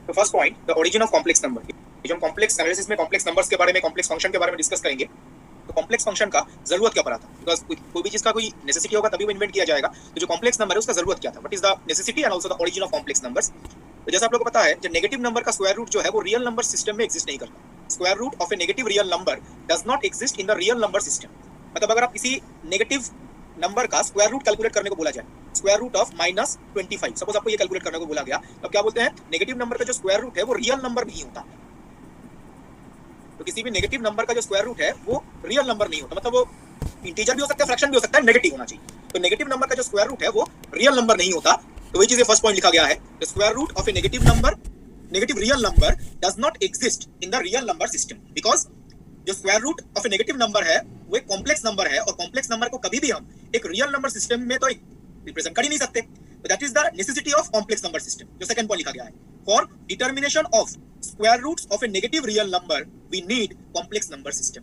तो first point, the origin of complex number. जो हम कॉम्प्लेक्स एनालिसिस में कॉम्प्लेक्स नंबर्स के बारे में, कॉम्प्लेक्स फंक्शन के बारे में डिस्कस करेंगे, तो कॉम्प्लेक्स फंक्शन का जरूरत क्या पड़ा था? बिकॉज कोई भी चीज का कोई नेसेसिटी होगा तभी वो इन्वेंट किया जाएगा। तो जो कॉम्प्लेक्स नंबर है उसका जरूरत क्या था? What is the necessity and also the origin of complex numbers. तो जैसा आप लोगों को पता है, जो नेगेटिव नंबर का स्क्वायर रूट जो है वो रियल नंबर सिस्टम में एग्जिस्ट नहीं करता। Square root of a negative real number does not exist in the real number system. मतलब अगर आप किसी नेगेटिव नंबर का स्क्वायर रूट कैलकुलेट करने को बोला जाए, स्क्वायर रूट ऑफ -25, सपोज आपको ये कैलकुलेट करने को बोला गया, तो क्या बोलते हैं, नेगेटिव नंबर का जो स्क्वायर रूट है वो रियल नंबर नहीं होता। तो किसी भी नेगेटिव नंबर का जो स्क्वायर रूट है वो रियल नंबर नहीं होता, मतलब वो इंटीजर भी हो सकता है, फ्रैक्शन भी हो सकता है, नेगेटिव होना चाहिए। तो नेगेटिव नंबर का जो स्क्वायर रूट है वो रियल नंबर नहीं होता। तो वही चीज फर्स्ट पॉइंट लिखा गया है, the square root of a negative number, negative real number does not exist in the real number system, because जो square root of a negative number है वो एक कॉम्प्लेक्स नंबर है, और कॉम्प्लेक्स नंबर को कभी भी हम एक रियल नंबर सिस्टम में तो रिप्रेजेंट कर ही नहीं सकते। तो that is the necessity of complex number system. जो सेकंड पॉइंट लिखा गया है, for determination of square roots of a negative real number we need complex number system.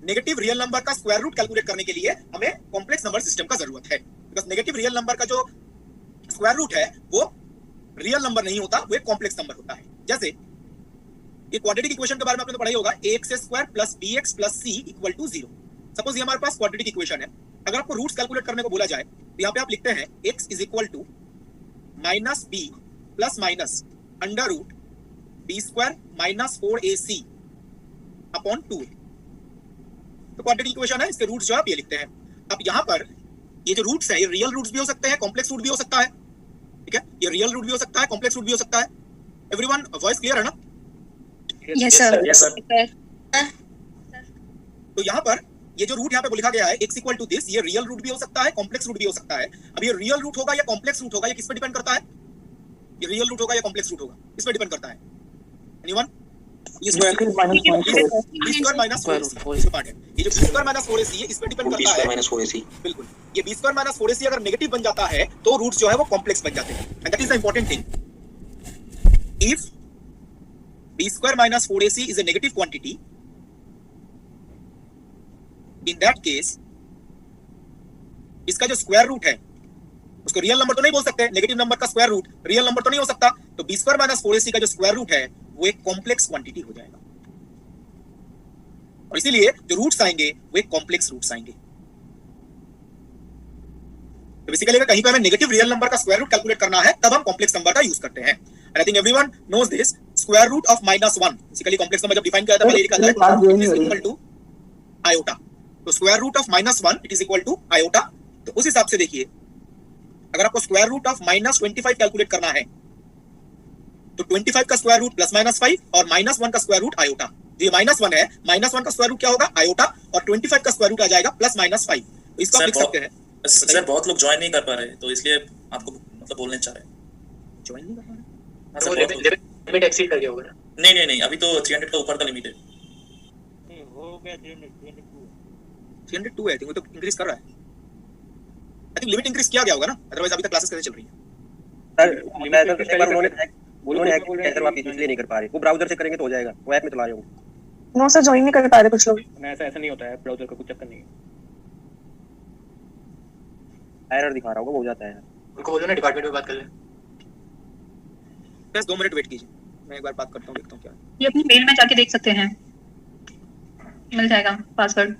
Negative real number का स्क्वायर रूट कैलकुलेट करने के लिए हमें complex number system का जरूरत है, बिकॉज नेगेटिव रियल नंबर का जो स्क्वायर रूट है वो रियल नंबर नहीं होता, वो एक कॉम्प्लेक्स नंबर होता है। जैसे ये क्वाड्रेटिक इक्वेशन के बारे में आपने तो पढ़ा ही होगा, ax² + bx + c = 0। सपोज ये हमारे पास क्वाड्रेटिक इक्वेशन है, अगर आपको रूट्स कैलकुलेट करने को बोला जाए तो यहाँ पे आप लिखते हैं x = -b ± √b² - 4ac upon 2a। तो क्वाड्रेटिक इक्वेशन है, इसके रूट्स जो आप ये लिखते हैं। अब यहाँ पर ये जो रूट्स है ये रियल रूट्स भी हो सकते हैं, कॉम्प्लेक्स रूट भी हो सकता है, ठीक है, ये रियल रूट भी हो सकता है, कॉम्प्लेक्स रूट भी हो सकता है। एवरीवन वॉइस क्लियर है ना? Yes sir. तो यहाँ पर ये जो रूट यहाँ पे लिखा गया है x = this, ये रियल रूट भी हो सकता है, कॉम्प्लेक्स रूट भी हो सकता है। अब ये रियल रूट होगा या कॉम्प्लेक्स रूट होगा, ये किस पे डिपेंड करता है? ये रियल रूट होगा या कॉम्प्लेक्स रूट होगा, इस पे डिपेंड करता है। एनीवन? ये b² - 4ac पार्ट है, ये जो b² - 4ac है इस पे डिपेंड करता है। बिल्कुल, ये b² - 4ac अगर नेगेटिव बन जाता है तो रूट्स जो है वो कॉम्प्लेक्स बन जाते हैं, and that is the important thing. If b² - 4ac is a negative quantity, in that case इसका जो स्क्वायर रूट है उसको रियल नंबर तो नहीं बोल सकते, नेगेटिव नंबर का स्क्वायर रूट रियल नंबर तो नहीं हो सकता, तो b² - 4ac का जो स्क्वायर रूट है वो एक कॉम्प्लेक्स क्वांटिटी हो जाएगा, और इसीलिए जो रूट्स आएंगे वो एक कॉम्प्लेक्स रूट्स आएंगे। तो बेसिकली अगर कहीं पे हमें नेगेटिव रियल नंबर का स्क्वायर रूट कैलकुलेट करना है तब हम कॉम्प्लेक्स नंबर का यूज करते हैं। And I think everyone knows this, square root of -1 basically complex number जब डिफाइन किया था पहले लिखा था इक्वल टू आयोटा। तो square root of -1 it is equal to iota. तो उस हिसाब से देखिए, अगर आपको स्क्वायर रूट ऑफ -25 कैलकुलेट करना है तो 25 का स्क्वायर रूट +-5 और -1 का स्क्वायर रूट आयोटा। जो ये -1 है, -1 का स्क्वायर रूट क्या होगा? आयोटा, और 25 का स्क्वायर रूट आ जाएगा +-5। तो इसको आप लिख सकते हैं। सर बहुत लोग ज्वाइन नहीं कर पा रहे, तो इसलिए आपको मतलब बोलने चाह रहे हैं। ज्वाइन नहीं कर पा रहे? वो लिमिट एक्सीड कर गया होगा ना? नहीं, अभी तो 300 का ऊपर का लिमिट है। नहीं हो गया 302 है, आई थिंक वो तो इंक्रीज कर रहा है। आई थिंक लिमिट इंक्रीज किया गया होगा ना, अदरवाइज अभी तक क्लासेस कैसे चल रही है? सर मैं तो एक बार उन्होंने हैक किया सर, वापस इसलिए नहीं कर पा रहे। वो ब्राउज़र से करेंगे तो हो जाएगा, वो ऐप में चला रहे हो। नो सर, ज्वाइन नहीं कर पा रहे कुछ लोग। ऐसा नहीं होता है, ब्राउज़र का कुछ चक्कर नहीं है। एरर दिखा रहा होगा, वो हो जाता है। उनको बोलो ना डिपार्टमेंट में बात कर ले। बस 2 मिनट वेट कीजिए, मैं एक बार बात करता हूँ, देखता हूँ क्या है। ये अपनी मेल में जाके देख सकते हैं, मिल जाएगा पासवर्ड।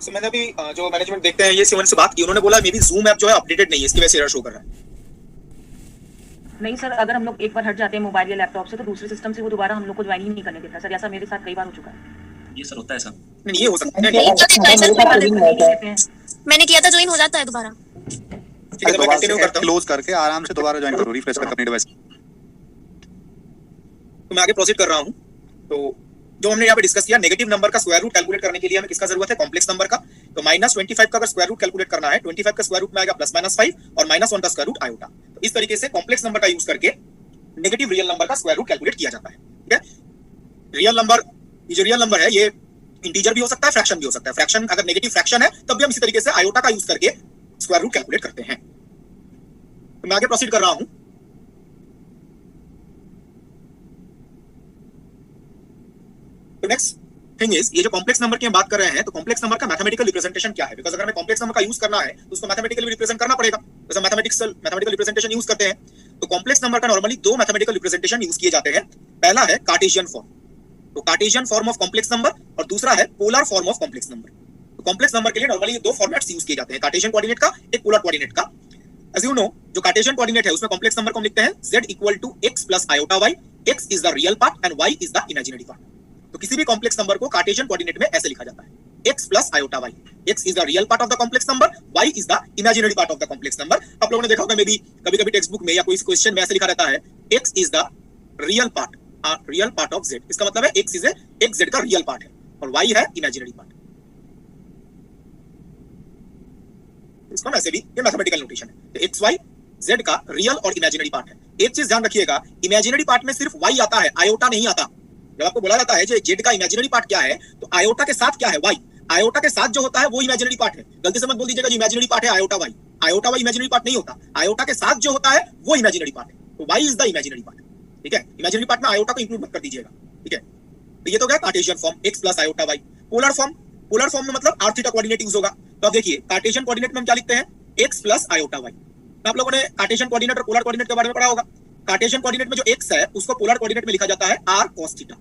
तो मैंने अभी जो मैनेजमेंट देखते हैं ये सिमन से बात की, उन्होंने बोला मे बी जूम ऐप जो है अपडेटेड नहीं है, इसकी वजह से एरर शो कर रहा है। नहीं सर, अगर हम लोग एक बार हट जाते हैं मोबाइल या लैपटॉप से तो दूसरे सिस्टम से वो दोबारा हम लोग को ज्वाइन ही नहीं करने देता सर। ऐसा मेरे साथ कई बार हो चुका है। ये सर होता है सर? नहीं, ये हो सकता है। मैंने किया था, ज्वाइन हो जाता है दोबारा। ठीक है, तो मैं कंटिन्यू करता हूं। क्लोज करके आराम से दोबारा ज्वाइन करो, रिफ्रेश करके अपनी डिवाइस। तो मैं आगे प्रोसीड कर रहा हूँ। तो जो हमने यहाँ पे डिस्कस किया, नेगेटिव नंबर का स्क्वायर रूट कैलकुलेट करने के लिए हमें किसका जरूरत है, कॉम्प्लेक्स नंबर का। तो -25 का अगर स्क्वायर रूट कैलकुलेट करना है, 25 का स्क्वायर रूट में आएगा +-5 और -1 का स्क्वायर रूट आयोटा। तो इस तरीके से कॉम्प्लेक्स नंबर का यूज करके नेगेटिव रियल नंबर का स्क्वायर रूट कैलकुलेट किया जाता है। ठीक है, रियल नंबर, ये जो रियल नंबर है ये इंटीजर भी हो सकता है, फ्रैक्शन भी हो सकता है। फ्रैक्शन अगर नेगेटिव फ्रैक्शन है तब भी हम इसी तरीके से आयोटा का यूज करके स्क्वायर रूट कैलकुलेट करते हैं। तो मैं आगे प्रोसीड कर रहा हूं। तो नेक्स्ट थिंग इज, ये जो कॉम्प्लेक्स नंबर की हम बात कर रहे हैं, तो कॉम्प्लेक्स नंबर का मैथमेटिकल रिप्रेजेंटेशन क्या है? बिकॉज़ अगर हमें कॉम्प्लेक्स नंबर का यूज करना है तो उसको मैथमेटिकली रिप्रेजेंट करना पड़ेगा। जैसे मैथमेटिकल रिप्रेजेंटेशन यूज करते हैं, तो कॉम्प्लेक्स नंबर का नॉर्मली दो मैथमेटिकल रिप्रेजेंटेशन यूज किए जाते हैं। पहला है कार्टेशियन फॉर्म, तो Cartesian form of complex number, और दूसरा है polar form of complex number. तो कॉम्प्लेक्स नंबर के लिए नॉर्मली ये दो फॉर्मेट्स यूज किए जाते हैं, कार्टेशियन कोऑर्डिनेट का, एक पोलर कोऑर्डिनेट का। एज यू नो, जो कार्टेशियन कोऑर्डिनेट है उसमें कॉम्प्लेक्स नंबर को हम लिखते हैं z = x + iota y, x is the real part and y is the imaginary part। तो किसी भी कॉम्प्लेक्स नंबर को कार्टेशियन कोऑर्डिनेट में ऐसे लिखा जाता है, x + iota y, x is the real part of the complex number, y is the imaginary part of the complex number। आप लोगों ने देखा होगा मे बी कभी-कभी टेक्स्ट बुक में या कोई क्वेश्चन में ऐसे लिखा रहता है x is the real part of z। इसका मतलब है x z का रियल पार्ट है और y है इमेजिनरी पार्ट। इसको ऐसे भी ये मैथमेटिकल नोटेशन है, तो x y z का रियल और इमेजिनरी पार्ट है। एक चीज ध्यान रखिएगा, इमेजिनरी पार्ट में सिर्फ y आता है, आयोटा नहीं आता। जब आपको बोला जाता है जो z का इमेजिनरी पार्ट क्या है, तो आयोटा के साथ क्या है, y। आयोटा के साथ जो होता है वो इमेजिनरी पार्ट है। गलती से मत बोल दीजिएगा जो इमेजिनरी पार्ट है iota y। Iota y imaginary part नहीं होता, आयोटा के साथ जो होता है वो इमेजिनरी पार्ट है, तो y is the imaginary part. ठीक है, इमेजिनरी पार्ट में आयोटा को इंक्लूड मत कर दीजिएगा। ठीक है, तो ये तो क्या Cartesian form, x + iota y। Polar form में मतलब r थीटा कोऑर्डिनेट यूज होगा। तो अब देखिए कार्टेशियन कोऑर्डिनेट में हम क्या लिखते हैं, x + iota y। आप लोगों ने कार्टेशियन कोऑर्डिनेट और पोलर कोऑर्डिनेट के बारे में पढ़ा होगा। कार्टेशियन कोऑर्डिनेट में जो x है उसको पोलर कोऑर्डिनेट में लिखा जाता है r cos थीटा।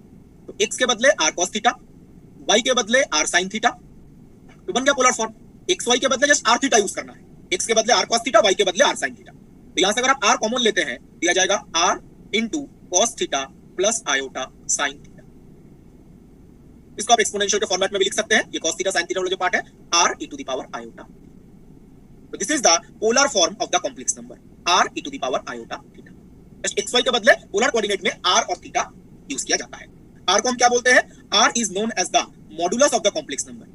तो x के बदले r cos थीटा, y के बदले r sin थीटा, तो बन गया पोलर फॉर्म। x y के बदले जस्ट r थीटा यूज करना है, x के बदले r cos थीटा, y के बदले r sin थीटा। तो यहां से अगर आप r कॉमन लेते हैं दिया जाएगा r * cos theta + iota sin theta. इसको आप एक्सपोनेंशियल के फॉर्मेट में भी लिख सकते हैं। ये cos थीटा sin थीटा वाला जो पार्ट है r e⁻iota। तो this is the polar form of the complex number r e⁻iota theta. Just x y के बदले पोलर कोऑर्डिनेट में r और थीटा यूज किया जाता है। r को हम क्या बोलते हैं, r is known as the modulus of the complex number.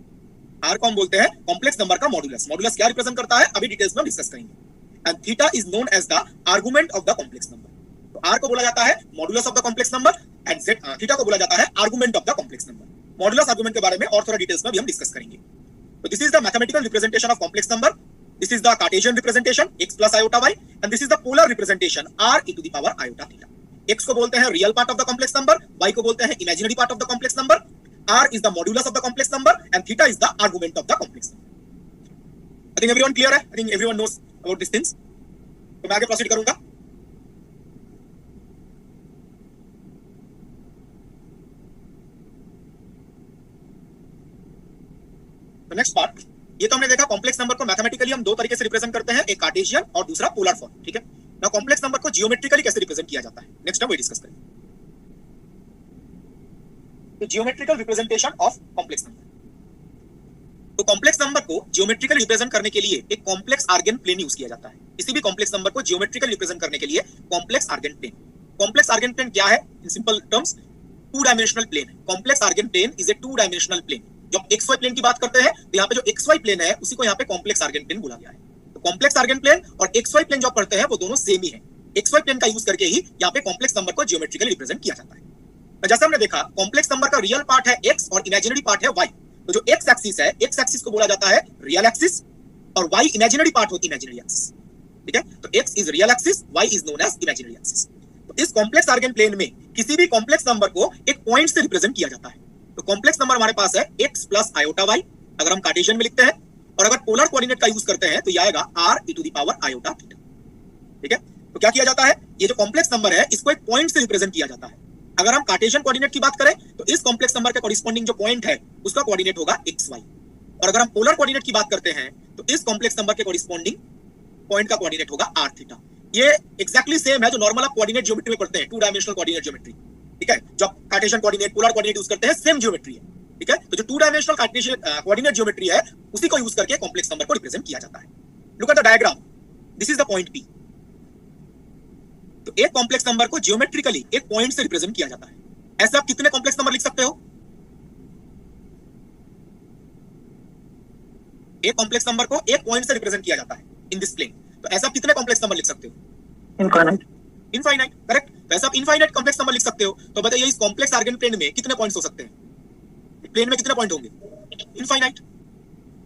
r को हम बोलते हैं कॉम्प्लेक्स नंबर का मॉडुलस। मॉडुलस क्या रिप्रेजेंट करता है अभी डिटेल्स में डिस्कस करेंगे। And theta is known as the argument of the complex number. तो r को बोला जाता है modulus of the complex number and theta को बोला जाता है argument of the complex number. Modulus argument के बारे में और थोड़ा डिटेल्स में भी हम डिस्कस करेंगे। तो this is the mathematical representation of complex number. This is the Cartesian representation x + iota y and this is the polar representation r e⁻iota theta। x को बोलते हैं real part of the complex number, y को बोलते हैं imaginary part of the complex number, r is the modulus of the complex number and theta is the argument of the complex number। I think everyone clear है? I think everyone knows about these things। तो मैं आगे proceed करूंगा। तो next part, ये तो हमने देखा कॉम्प्लेक्स नंबर को मैथमेटिकली हम दो तरीके से रिप्रेजेंट करते हैं, एक कार्टेशियन और दूसरा पोलर फॉर्म। ठीक है, नाउ कॉम्प्लेक्स नंबर को जियोमेट्रिकली कैसे रिप्रेजेंट किया जाता है नेक्स्ट हम वही डिस्कस करेंगे। तो geometrical representation of complex number. तो कॉम्प्लेक्स नंबर को जियोमेट्रिकली रिप्रेजेंट करने के लिए एक कॉम्प्लेक्स आर्गन प्लेन यूज किया जाता है। किसी भी कॉम्प्लेक्स नंबर को जियोमेट्रिकली रिप्रेजेंट करने के लिए complex Argand plane. Complex Argand plane क्या है, in simple terms two dimensional plane है। Complex Argand plane is a two dimensional plane. जब XY प्लेन की बात करते हैं तो यहाँ पे जो XY प्लेन है उसी को यहाँ पे कॉम्प्लेक्स आर्गन प्लेन बोला गया है। तो कॉम्प्लेक्स आर्गन प्लेन और XY प्लेन जो पढ़ते हैं वो दोनों सेम ही है। XY प्लेन का यूज करके ही यहाँ पे कॉम्प्लेक्स नंबर को जियोमेट्रिकली रिप्रेजेंट किया जाता है। तो जैसे हमने देखा कॉम्प्लेक्स नंबर का रियल पार्ट है x और इमेजिनरी पार्ट है y। तो जो x एक्सिस है, x एक्सिस को बोला जाता है रियल एक्सिस और y इमेजिनरी पार्ट होती है इमेजिनरी एक्सिस। ठीक है, तो x is real axis, y is known as imaginary axis. तो इस कॉम्प्लेक्स आर्गन प्लेन में किसी भी कॉम्प्लेक्स नंबर को एक पॉइंट से रिप्रेजेंट किया जाता है। तो कॉम्प्लेक्स नंबर हमारे पास है x + iota y अगर हम कार्टेशियन में लिखते हैं, और अगर पोलर कोऑर्डिनेट का यूज करते हैं तो ये आएगा r e⁻iota थीटा। ठीक है, तो क्या किया जाता है, ये जो कॉम्प्लेक्स नंबर है इसको एक पॉइंट से रिप्रेजेंट किया जाता है। अगर हम कार्टेशियन कोऑर्डिनेट की बात करें तो इस कॉम्प्लेक्स नंबर के कॉरस्पॉन्डिंग जो पॉइंट है उसका कोऑर्डिनेट होगा xy, और अगर हम पोलर कोऑर्डिनेट की बात करते हैं तो इस कॉम्प्लेक्स नंबर के कॉरस्पॉन्डिंग पॉइंट का कोऑर्डिनेट होगा r थीटा। ये एक्जैक्टली सेम है जो नॉर्मल आप कोऑर्डिनेट ज्योमेट्री में पढ़ते हैं, टू डायमेंशनल कोऑर्डिनेट ज्योमेट्री। ठीक है, जो Cartesian coordinate polar coordinate use करते हैं सेम ज्योमेट्री है। ठीक है, तो जो two dimensional Cartesian coordinate geometry है उसी को यूज करके कॉम्प्लेक्स नंबर को रिप्रेजेंट किया जाता है। Look at the diagram, this is the point P। तो एक कॉम्प्लेक्स नंबर को जियोमेट्रिकली एक पॉइंट से रिप्रेजेंट किया जाता है। ऐसे आप कितने कॉम्प्लेक्स नंबर लिख सकते हो? एक कॉम्प्लेक्स नंबर को एक पॉइंट से रिप्रेजेंट किया जाता है इन दिस प्लेन। तो ऐसा आप कितने कॉम्प्लेक्स नंबर लिख सकते हो? इनफाइनाइट। Infinite, correct. तो ऐसा आप इनफाइनाइट कॉम्प्लेक्स नंबर लिख सकते हो। तो बताइए इस कॉम्प्लेक्स आर्गन प्लेन में कितने पॉइंट्स हो सकते हैं? प्लेन में कितने पॉइंट होंगे? इनफाइनाइट।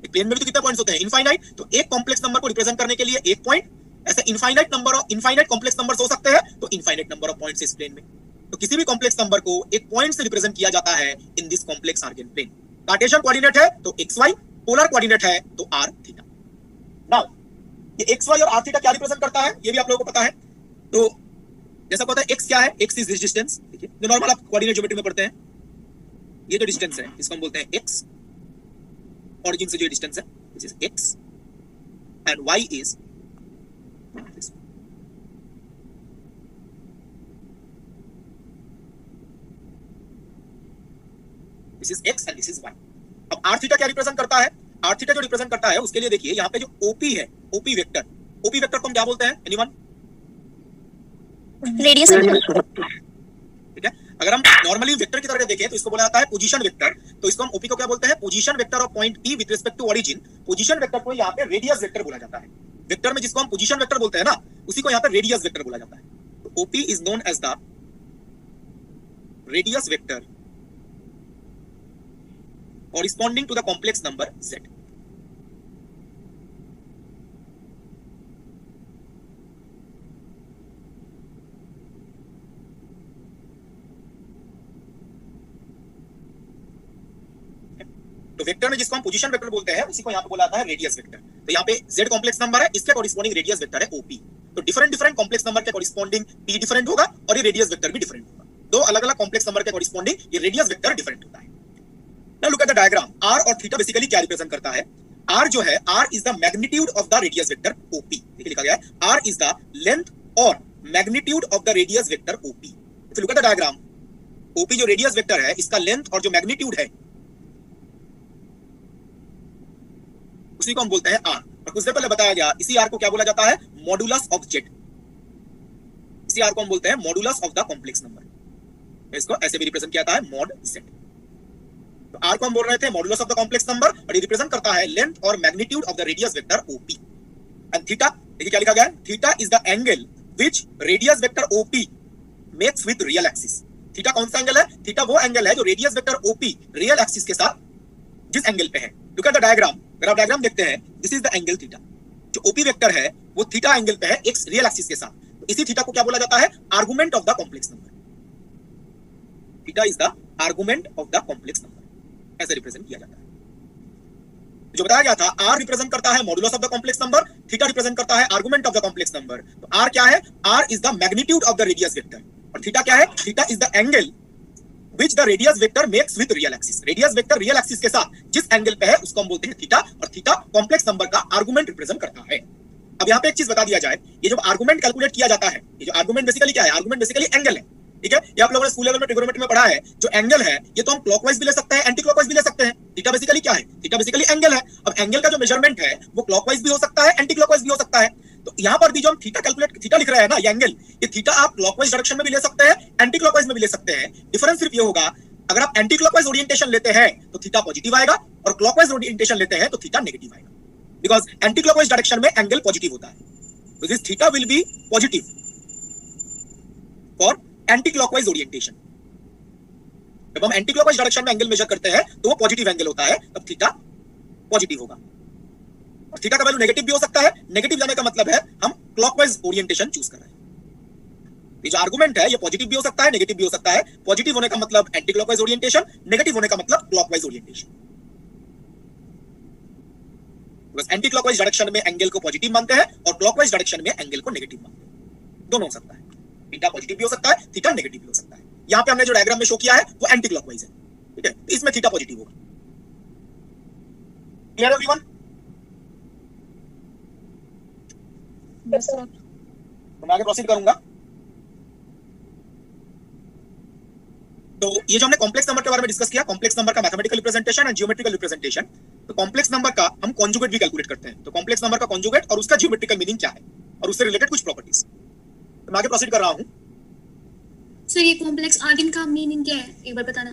प्लेन में भी तो कितने पॉइंट्स होते हैं? इनफाइनाइट। तो एक कॉम्प्लेक्स नंबर को रिप्रेजेंट करने के लिए एक पॉइंट, ऐसे infinite number of infinite complex numbers हो सकते हैं, तो इनफाइनाइट नंबर ऑफ पॉइंट्स इस प्लेन में। तो किसी भी कॉम्प्लेक्स नंबर को एक पॉइंट से रिप्रेजेंट किया जाता है in this complex Argand plane. Cartesian coordinate है तो xy, पोलर कोऑर्डिनेट है तो r थीटा। नाउ ये xy और r थीटा क्या रिप्रेजेंट करता है ये भी आप लोगों को पता है। तो जैसा पता है x क्या है, x इज दिस डिस्टेंस, ठीक है, जो नॉर्मल आप कोऑर्डिनेट ज्योमेट्री में पढ़ते हैं। ये जो डिस्टेंस है इसको हम बोलते हैं x, ऑरिजिन से जो डिस्टेंस है this is x, and y is this. This is x and this is y। अब r थीटा क्या रिप्रेजेंट करता है? r थीटा जो रिप्रेजेंट करता है उसके लिए देखिए यहाँ पे जो OP है, OP वेक्टर, OP वेक्टर को हम क्या बोलते हैं? एनीवन? रेडियस। ठीक है, अगर हम नॉर्मली वेक्टर की तरह देखें तो इसको बोला जाता है पोजीशन वेक्टर। तो इसको हम ओपी को क्या बोलते हैं? Position vector of point P with respect to origin. Position vector को यहाँ पे रेडियस वेक्टर बोला जाता है। वेक्टर में जिसको हम पोजीशन वेक्टर बोलते हैं ना, उसी को यहाँ पे रेडियस वेक्टर बोला जाता है। तो OP is known as the radius vector corresponding to the complex number z। तो वेक्टर में जिसको हम पोजीशन वेक्टर बोलते हैं उसी को यहाँ पे बोला जाता है रेडियस वेक्टर। तो यहाँ पे z कॉम्प्लेक्स नंबर है, इसके कॉरस्पॉन्डिंग रेडियस वेक्टर है OP। तो डिफरेंट कॉम्प्लेक्स नंबर के कॉरस्पॉन्डिंग p डिफरेंट होगा और ये रेडियस वेक्टर भी डिफरेंट होगा। दो अलग-अलग कॉम्प्लेक्स नंबर के कॉरस्पॉन्डिंग ये रेडियस वेक्टर डिफरेंट होता है। Now look at the diagram. r और थीटा बेसिकली क्या रिप्रेजेंट करता है? r जो है, r is the magnitude of the radius vector OP। देखिए लिखा गया है r इज द लेंथ और magnitude of the radius vector OP। तो look at the diagram. OP जो रेडियस वेक्टर है इसका लेंथ और जो मैग्नीट्यूड है उसी को हम बोलते हैं r। और कुछ देर पहले बताया गया इसी r को क्या बोला जाता है? Modulus of z। इसी r को हम बोलते हैं modulus of the complex number. इसको ऐसे भी रिप्रेजेंट किया जाता है मॉड z। तो r को हम बोल रहे थे modulus of the complex number और ये रिप्रेजेंट करता है लेंथ और magnitude of the radius vector OP। And theta, देखिए क्या लिखा गया है? Theta is the angle which radius vector OP makes with real axis. Theta कौन सा एंगल है? थीटा वो एंगल है जो radius vector OP real axis के साथ जिस एंगल पे है। Look at the diagram. अगर आप डायग्राम देखते हैं, this is the angle theta. जो OP वेक्टर है वो थीटा एंगल पे है x रियल एक्सिस के साथ। तो इसी थीटा को क्या बोला जाता है? Argument of the complex number. Theta is the argument of the complex number, ऐसे रिप्रेजेंट किया जाता है। जो बताया गया था r रिप्रेजेंट करता है modulus of the complex number, theta represent करता है argument of the complex number. तो r क्या है? r is the magnitude of the radius vector और थीटा क्या है? Theta is the angle which the radius vector makes with real axis। Radius vector real axis के साथ जिस angle पे है उसको हम बोलते हैं थीटा, और थीटा कॉम्प्लेक्स नंबर का आर्गुमेंट रिप्रेजेंट करता है। अब यहाँ पे एक चीज बता दिया जाए, ये जो आर्गुमेंट कैलकुलेट किया जाता है, ये जो आर्गुमेंट बेसिकली क्या है? आर्गुमेंट बेसिकली एंगल है, ठीक है। ये आप लोगों ने स्कूल लेवल में ट्रिगोनोमेट्री में पढ़ा है। जो एंगल है ये तो हम क्लॉकवाइज भी ले सकते हैं, एंटी क्लॉकवाइज भी ले सकते हैं। थीटा बेसिकली क्या है? थीटा बेसिकली एंगल है। अब एंगल का जो मेजरमेंट है वो क्लॉकवाइज भी हो सकता है, एंटी क्लॉकवाइज भी हो सकता है। तो यहाँ पर भी जो हम थीटा लिख रहे हैं ना, ये एंगल, ये थीटा आप क्लॉकवाइज डायरेक्शन में भी ले सकते हैं, एंटी क्लॉकवाइज में भी ले सकते हैं। डिफरेंस सिर्फ ये होगा, अगर आप एंटी क्लॉकवाइज ओरिएंटेशन लेते हैं तो थीटा पॉजिटिव आएगा और क्लॉकवाइज ओरिएंटेशन लेते हैं तो थीटा नेगेटिव आएगा, बिकॉज एंटी क्लॉकवाइज डायरेक्शन में एंगल पॉजिटिव होता है। तो this theta will B positive for anti clockwise orientation. जब हम एंटी क्लॉकवाइज डायरेक्शन में एंगल मेजर करते हैं तो वो पॉजिटिव एंगल होता है, तब थीटा पॉजिटिव होगा। और थीटा का वैल्यू नेगेटिव भी हो सकता है। नेगेटिव जाने का मतलब है हम क्लॉकवाइज ओरिएंटेशन चूज कर रहे हैं। ये जो आर्गुमेंट है ये पॉजिटिव भी हो सकता है, नेगेटिव भी हो सकता है। पॉजिटिव होने का मतलब एंटी क्लॉकवाइज ओरिएंटेशन, नेगेटिव होने का मतलब क्लॉकवाइज ओरिएंटेशन। बस एंटी क्लॉकवाइज डायरेक्शन में एंगल को पॉजिटिव मानते हैं और क्लॉकवाइज डायरेक्शन में एंगल को नेगेटिव मानते हैं। दोनों हो सकता है, थीटा पॉजिटिव भी हो सकता है, थीटा नेगेटिव भी हो सकता है। यहां पे हमने जो डायग्राम में शो किया है वो एंटी क्लॉकवाइज है, ठीक है। तो इसमें थीटा पॉजिटिव होगा। Clear everyone? Yes sir. तो मैं आगे प्रोसीड करूंगा। तो ये जो हमने कॉम्प्लेक्स नंबर के बारे में डिस्कस किया, कॉम्प्लेक्स नंबर का mathematical representation and geometrical representation. तो कॉम्प्लेक्स नंबर का हम कॉन्जुगेट भी कैलकुलेट करते हैं। तो कॉम्प्लेक्स नंबर का कॉन्जुगेट और उसका जियोमेट्रिकल मीनिंग क्या है और उससे रिलेटेड कुछ प्रॉपर्टीज। तो मैं आगे प्रोसीड कर रहा हूँ। सर ये कॉम्प्लेक्स आर्गुमेंट का मीनिंग क्या है, एक बार बताना।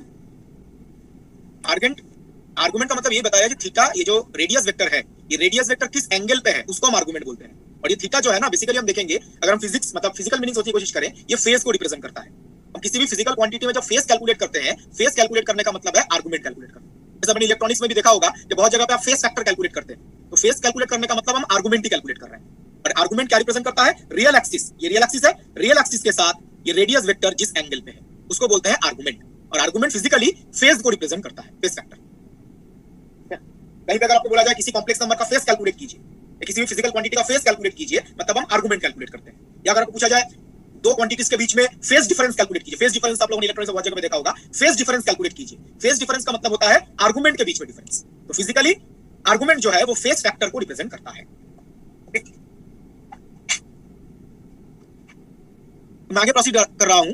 आर्गुमेंट का मतलब ये बताया कि थीटा, ये जो रेडियस वेक्टर है, ये रेडियस वेक्टर किस एंगल पे है उसको हम आर्गुमेंट बोलते हैं। और ये थीटा जो है ना, बेसिकली हम देखेंगे, अगर हम फिजिक्स मतलब फिजिकल मीनिंग सोचने की कोशिश करें, ये फेज को रिप्रेजेंट करता है। हम किसी भी फिजिकल क्वांटिटी में जब फेज कैलकुलेट करते हैं, फेज कैलकुलेट करने का मतलब है आर्गुमेंट कैलकुलेट करना। जैसे अपने इलेक्ट्रॉनिक्स में भी देखा होगा कि बहुत जगह पे आप फेज फैक्टर कैलकुलेट करते हैं, तो फेज कैलकुलेट करने का मतलब हम आर्गुमेंट ही कैलकुलेट कर रहे हैं। और आर्गुमेंट क्या रिप्रेजेंट करता है? Real axis. ये रियल एक्सिस है, रियल एक्सिस के साथ ये रेडियस वेक्टर जिस एंगल पे है उसको बोलते हैं आर्गुमेंट। और आर्गुमेंट फिजिकली फेज को रिप्रेजेंट करता है, फेज फैक्टर। कहीं पे अगर आपको बोला जाए किसी कॉम्प्लेक्स नंबर का फेज कैलकुलेट कीजिए, या किसी भी फिजिकल क्वांटिटी का फेज कैलकुलेट कीजिए, मतलब हम आर्गुमेंट कैलकुलेट करते हैं। या अगर आपको पूछा जाए दो क्वांटिटीज के बीच में फेज डिफरेंस कैलकुलेट कीजिए, फेज डिफरेंस आप लोगों ने इलेक्ट्रॉनिक्स में बहुत जगह पे देखा होगा, फेज डिफरेंस कैलकुलेट कीजिए। फेज डिफरेंस का मतलब होता है आर्गुमेंट के बीच में डिफरेंस। तो फिजिकली आर्गुमेंट जो है वो फेज फैक्टर को रिप्रेजेंट करता है। मैं आगे प्रोसीड कर रहा हूं।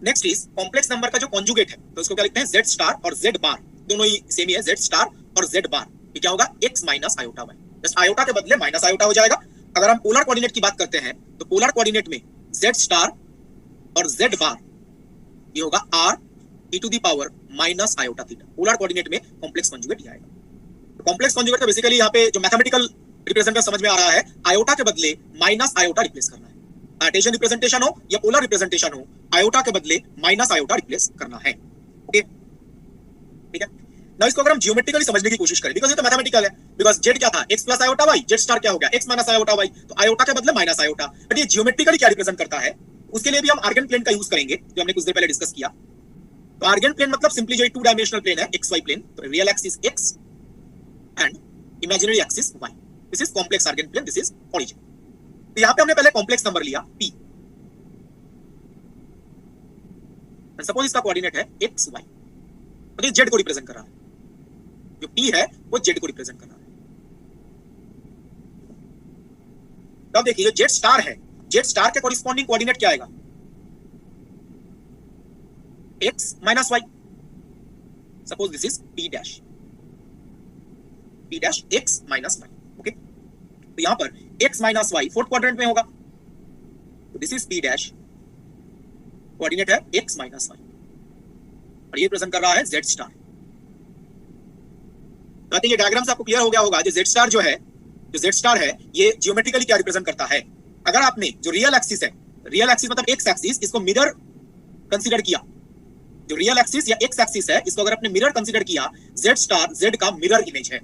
नेक्स्ट इज कॉम्प्लेक्स नंबर का जो कॉन्जुगेट है, तो इसको क्या लिखते हैं? Z स्टार और Z बार, दोनों ही सेम ही है, Z स्टार और Z बार। ये क्या होगा? x minus iota y। Just iota के बदले माइनस आयोटा हो जाएगा। अगर हम पोलर कोऑर्डिनेट की बात करते हैं, तो पोलर कोऑर्डिनेट में Z स्टार और Z बार ये होगा r e to the power minus iota theta. Polar coordinate में कॉम्प्लेक्स कॉन्जुगेट ये आएगा। तो कॉम्प्लेक्स कॉन्जुगेट का बेसिकली यहाँ पे जो मैथमेटिकल रिप्रेजेंटेशन समझ में आ रहा है, आयोटा के बदले माइनस आयोटा रिप्लेस करना है। कार्टेशियन रिप्रेजेंटेशन हो या पोलर रिप्रेजेंटेशन हो, आयोटा के बदले माइनस आयोटा रिप्लेस करना है। ओके, ठीक है। नाउ इसको अगर हम जियोमेट्रिकली समझने की कोशिश करें, बिकॉज़ ये तो मैथमेटिकल है, बिकॉज़ z क्या था? x plus iota y, z star क्या हो गया? x माइनस आयोटा y, तो आयोटा के बदले माइनस आयोटा। बट ये जियोमेट्रिकली क्या रिप्रेजेंट करता है, उसके लिए भी हम आर्गन प्लेन का यूज करेंगे, जो हमने कुछ देर पहले डिस्कस किया। तो आर्गन प्लेन मतलब सिंपली जो टू डायमेंशनल प्लेन है, xy प्लेन, तो real axis x and imaginary axis y। This is complex Argand plane, this is origin. तो यहां पे हमने पहले कॉम्प्लेक्स नंबर लिया p, एंड सपोज इसका कोऑर्डिनेट है x y, तो ये z को रिप्रेजेंट कर रहा है। जो p है वो z को रिप्रेजेंट कर रहा है। तो अब देखिए जो z स्टार है, z स्टार के कॉरेस्पॉन्डिंग कोऑर्डिनेट क्या आएगा? x minus y। Suppose this is p dash x minus y। Okay, तो यहां पर x minus y fourth quadrant में होगा, तो this is p dash, coordinate है x माइनस y, और ये प्रेजेंट कर रहा है z स्टार। तो आई थिंक ये डायग्राम से आपको क्लियर हो गया होगा। जो z स्टार जो है ये जियोमेट्रिकली क्या रिप्रेजेंट करता है। अगर आपने जो रियल एक्सिस है, रियल एक्सिस मतलब x एक्सिस, इसको मिरर कंसीडर किया, जो रियल एक्सिस या x एक्सिस है इसको अगर आपने मिरर कंसीडर किया, z स्टार z का मिरर इमेज है।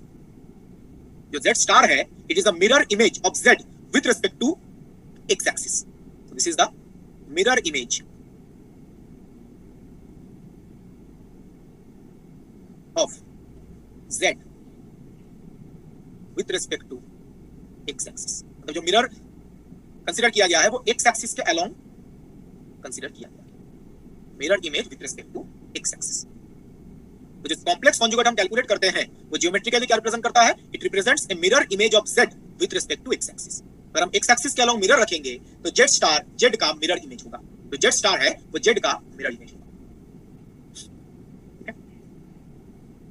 जो z स्टार है it is a mirror image of z with respect to x axis. So this is the mirror image of z with respect to x axis. मतलब जो mirror consider किया गया है वो x axis के along consider किया गया है। Mirror image with respect to x axis. तो जो कॉम्प्लेक्स कॉन्जुगेट हम कैलकुलेट करते हैं वो जियोमेट्रिकली क्या रिप्रेजेंट करता है? It represents a mirror image of z with respect to x axis. अगर हम x एक्सिस के अलोंग मिरर रखेंगे तो z स्टार z का मिरर इमेज होगा। तो z स्टार है वो z का मिरर इमेज होगा।